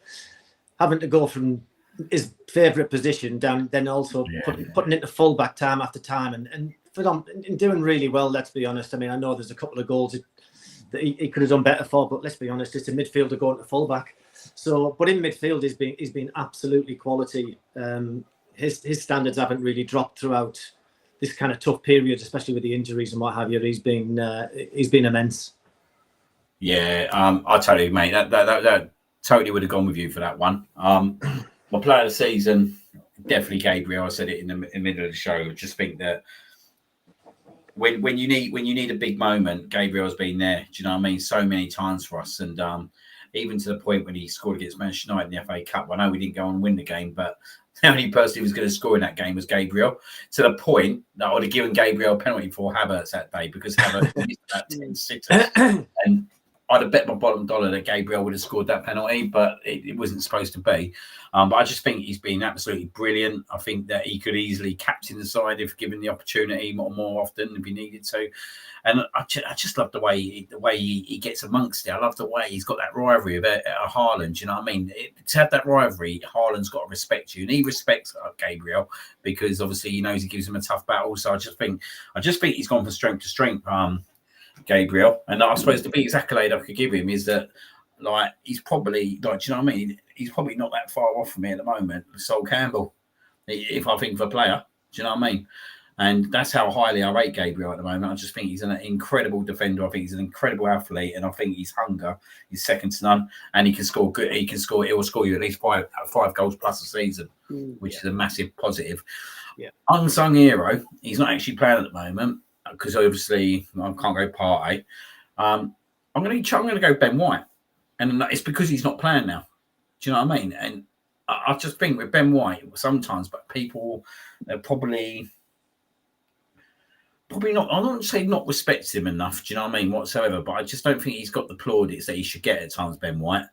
having to go from his favourite position down, then also putting into fullback time after time, and doing really well. Let's be honest. I mean, I know there's a couple of goals that he could have done better for, but let's be honest, it's a midfielder going to fullback. So, but in midfield, he's been absolutely quality. His standards haven't really dropped throughout this kind of tough period, especially with the injuries and what have you. He's been immense. Yeah, I totally, mate. That totally would have gone with you for that one. My player of the season, definitely Gabriel. I said it in the middle of the show. I just think that when you need a big moment, Gabriel's been there. Do you know what I mean? So many times for us, and even to the point when he scored against Manchester United in the FA Cup. I know we didn't go on and win the game, but the only person who was going to score in that game was Gabriel. To the point that I would have given Gabriel a penalty for Havertz that day, because Havertz missed about 10 sitters. And I'd have bet my bottom dollar that Gabriel would have scored that penalty, but it wasn't supposed to be. But I just think he's been absolutely brilliant. I think that he could easily captain the side if given the opportunity more often if he needed to. And I just love the way he gets amongst it. I love the way he's got that rivalry with Haaland. You know what I mean? To have that rivalry, Haaland's got to respect you, and he respects Gabriel because obviously he knows he gives him a tough battle. So I just think he's gone from strength to strength. Gabriel, and I suppose the biggest accolade I could give him is that, like, he's probably, like, do you know what I mean? He's probably not that far off from me at the moment, Sol Campbell, if I think of a player. Do you know what I mean? And that's how highly I rate Gabriel at the moment. I just think he's an incredible defender. I think he's an incredible athlete, and I think his hunger is second to none. And he can score good. He will score you at least five goals plus a season, which is a massive positive. Yeah. Unsung hero. He's not actually playing at the moment, because obviously I can't go Partey. I'm going to go Ben White, and it's because he's not playing now. Do you know what I mean? And I just think with Ben White sometimes, but people probably not. I don't say not respect him enough. Do you know what I mean? Whatsoever, but I just don't think he's got the plaudits that he should get at times. Ben White.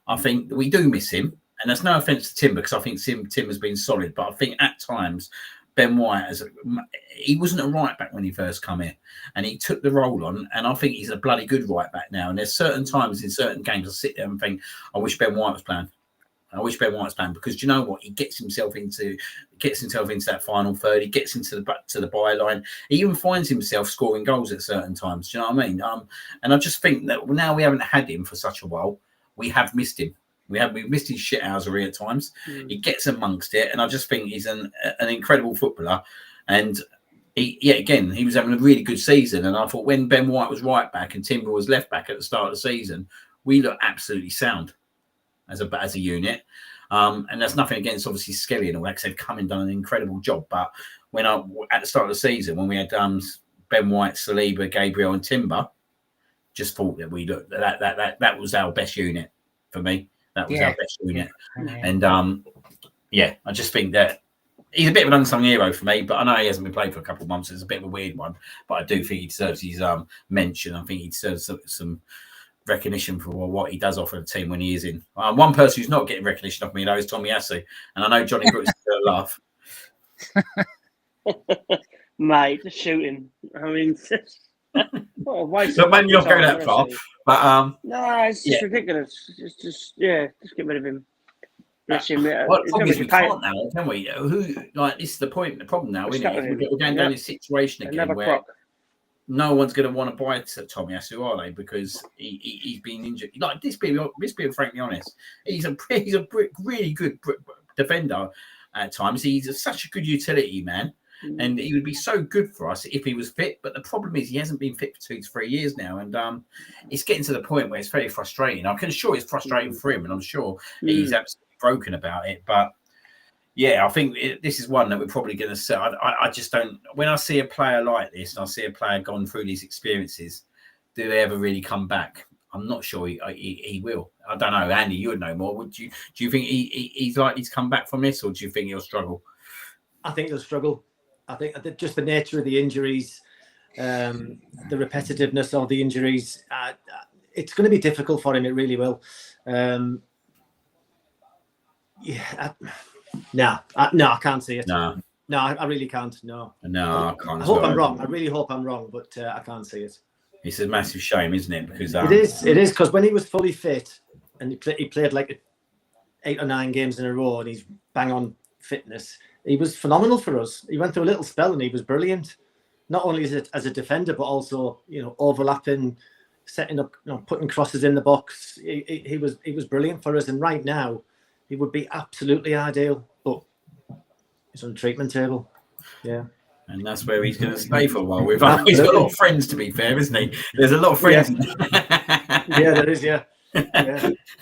I think we do miss him, and that's no offense to Tim, because I think Tim has been solid, but I think at times Ben White, he wasn't a right back when he first come here, and he took the role on, and I think he's a bloody good right back now. And there's certain times in certain games I sit there and think, I wish Ben White was playing. Because do you know what? He gets himself into that final third. He gets into the byline. He even finds himself scoring goals at certain times. Do you know what I mean? And I just think that now we haven't had him for such a while, we have missed him. We've missed his shithousery at times. He gets amongst it, and I just think he's an incredible footballer. And he was having a really good season. And I thought when Ben White was right back and Timber was left back at the start of the season, we looked absolutely sound as a unit. And that's nothing against obviously Skelly and all that, because they've come and done an incredible job. But at the start of the season, when we had Ben White, Saliba, Gabriel, and Timber, just thought that we looked that was our best unit for me. That was our best unit. And I just think that he's a bit of an unsung hero for me, but I know he hasn't been played for a couple of months. It's a bit of a weird one, but I do think he deserves his mention. I think he deserves some recognition for what he does offer the team when he is in. One person who's not getting recognition off me though is Tomiyasu, and I know Johnny Brooks is going to laugh. Mate, the shooting. I mean, what a waste. Look, maybe not go that far, but no, it's just ridiculous. It's just get rid of him. Bless him. Well, the problem is we can't now, can we? This is the point. The problem now, isn't it? We're going down this situation again where no one's going to want to buy Tomiyasu, are they? Because he's been injured. Like this, being frankly honest, he's a really good defender at times. He's such a good utility man, and he would be so good for us if he was fit. But the problem is he hasn't been fit for 2 to 3 years now, and it's getting to the point where it's very frustrating. I can assure it's frustrating for him, and I'm sure he's absolutely broken about it. But yeah, I think this is one that we're probably going to see. I just don't. When I see a player like this, and I see a player gone through these experiences, do they ever really come back? I'm not sure he will. I don't know, Andy. You would know more. Do you think he's likely to come back from this, or do you think he'll struggle? I think he'll struggle. I think just the nature of the injuries, the repetitiveness of the injuries, it's going to be difficult for him. It really will. No, I can't see it. No, I really can't. No, I can't. I hope I'm wrong. I really hope I'm wrong, but I can't see it. It's a massive shame, isn't it? Because it is because when he was fully fit and he played like 8 or 9 games in a row, and he's bang on fitness, he was phenomenal for us. He went through a little spell and he was brilliant. Not only as a defender, but also overlapping, setting up, putting crosses in the box. He was brilliant for us. And right now, he would be absolutely ideal, but he's on the treatment table. Yeah. And that's where he's going to stay for a while. He's got a lot of friends, to be fair, isn't he? There's a lot of friends. Yeah, there is, yeah.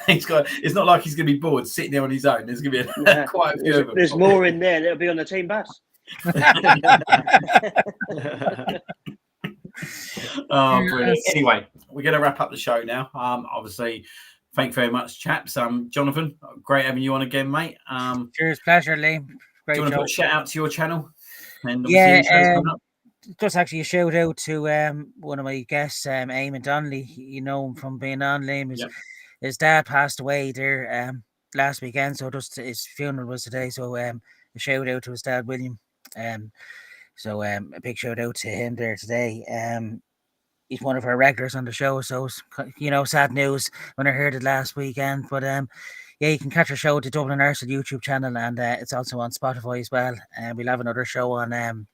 It's not like he's going to be bored sitting there on his own. There's going to be quite a few of them. There's more in there that'll be on the team bus. Oh, brilliant. Anyway, we're going to wrap up the show now. Obviously, thank you very much, chaps. Jonathan, great having you on again, mate. Cheers, pleasure, Liam. Do you want to put a shout out to your channel? And just actually a shout out to one of my guests, Eamon Donnelly. You know him from being on, Liam. His dad passed away there last weekend, so just his funeral was today. So a shout out to his dad, William. So a big shout out to him there today. He's one of our regulars on the show, so it's, sad news when I heard it last weekend. But you can catch our show at the Dublin Arsenal YouTube channel, and it's also on Spotify as well. And we'll have another show on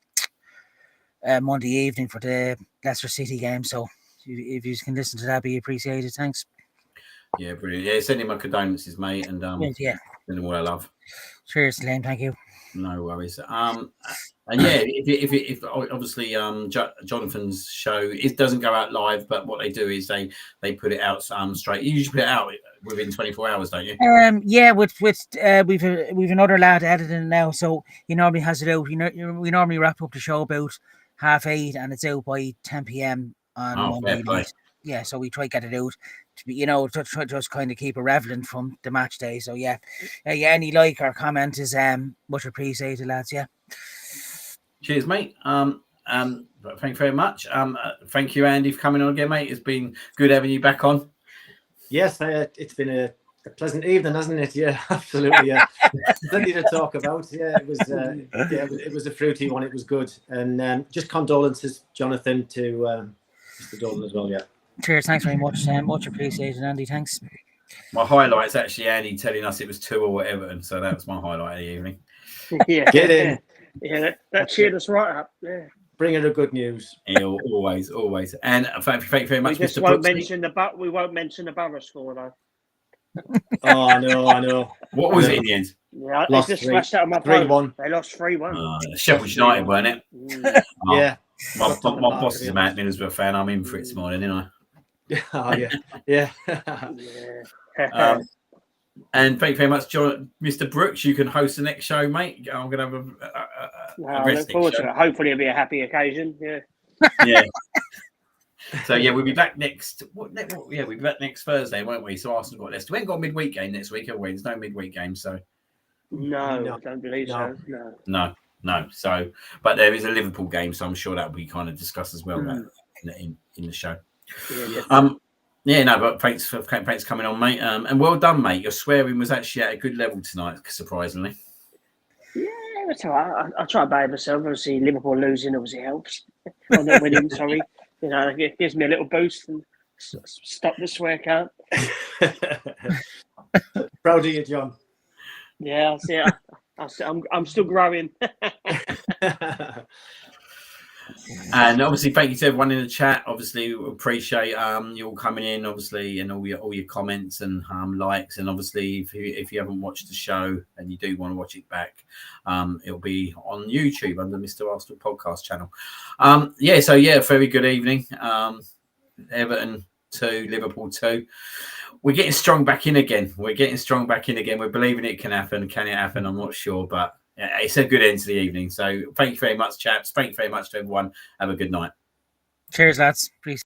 Monday evening for the Leicester City game. So if you can listen to that, be appreciated. Thanks. Yeah, brilliant. Yeah, send him my condolences, mate, and send him all I love. Cheers, Liam. Thank you. No worries. And yeah, if obviously Jonathan's show, it doesn't go out live, but what they do is they put it out straight. You usually put it out within 24 hours, don't you? Yeah, we've another lad editing it now, so he normally has it out. We normally wrap up the show about 8:30, and it's out by 10 p.m. on Monday night. Yeah, so we try to get it out to be, to try just kind of keep it relevant from the match day. So any like or comment is much appreciated, lads. Yeah. Cheers, mate. Thank you very much. Thank you, Andy, for coming on again, mate. It's been good having you back on. Yes, it's been a pleasant evening, hasn't it? Yeah, absolutely. Yeah, plenty to talk about. Yeah, it was. It was a fruity one. It was good, and just condolences, Jonathan, to Mr. Dolan as well. Yeah. Cheers. Thanks very much. Much appreciated, Andy. Thanks. My highlight is actually Andy telling us it was 2-2 at Everton, so that was my highlight of the evening. Yeah, get in. Yeah, that cheered us right up. Yeah, bringing the good news. Always. And thank you very much, Mr. Brooksy. We won't mention the Borough score though. Oh, I know. What was it in the end? Yeah, lost just smashed out of my 3-1. They lost 3-1. Sheffield United, weren't it? Yeah. My boss is a Matt Middlesbrough fan. I'm in for it this morning, didn't I? Oh yeah. And thank you very much, Mr. Brooks. You can host the next show, mate. I'm going to have a look forward to it. Hopefully, it'll be a happy occasion. Yeah. Yeah. So we'll be back next. We'll be back next Thursday, won't we? So Arsenal got Leicester. We ain't got a midweek game next week, have we? There's no midweek game, so. No, I don't believe so. No. So, but there is a Liverpool game, so I'm sure that will be kind of discussed as well in the show. Yeah, no, but thanks for coming on, mate. And well done, mate. Your swearing was actually at a good level tonight, surprisingly. Yeah, that's all right. I try to behave myself. Obviously, Liverpool losing obviously helps. Or not winning, sorry. You know, it gives me a little boost and stop the swear count. Proud of you, John. Yeah, I'm still growing. And obviously, thank you to everyone in the chat. Obviously, we appreciate you all coming in, obviously, and all your comments and likes. And obviously, if you haven't watched the show and you do want to watch it back, it'll be on YouTube under Mr. Arsenal podcast channel. Very good evening. Everton 2, Liverpool 2. We're getting strong back in again. We're believing it can happen. Can it happen? I'm not sure, but yeah, it's a good end to the evening. So thank you very much, chaps. Thank you very much to everyone. Have a good night. Cheers, lads. Peace.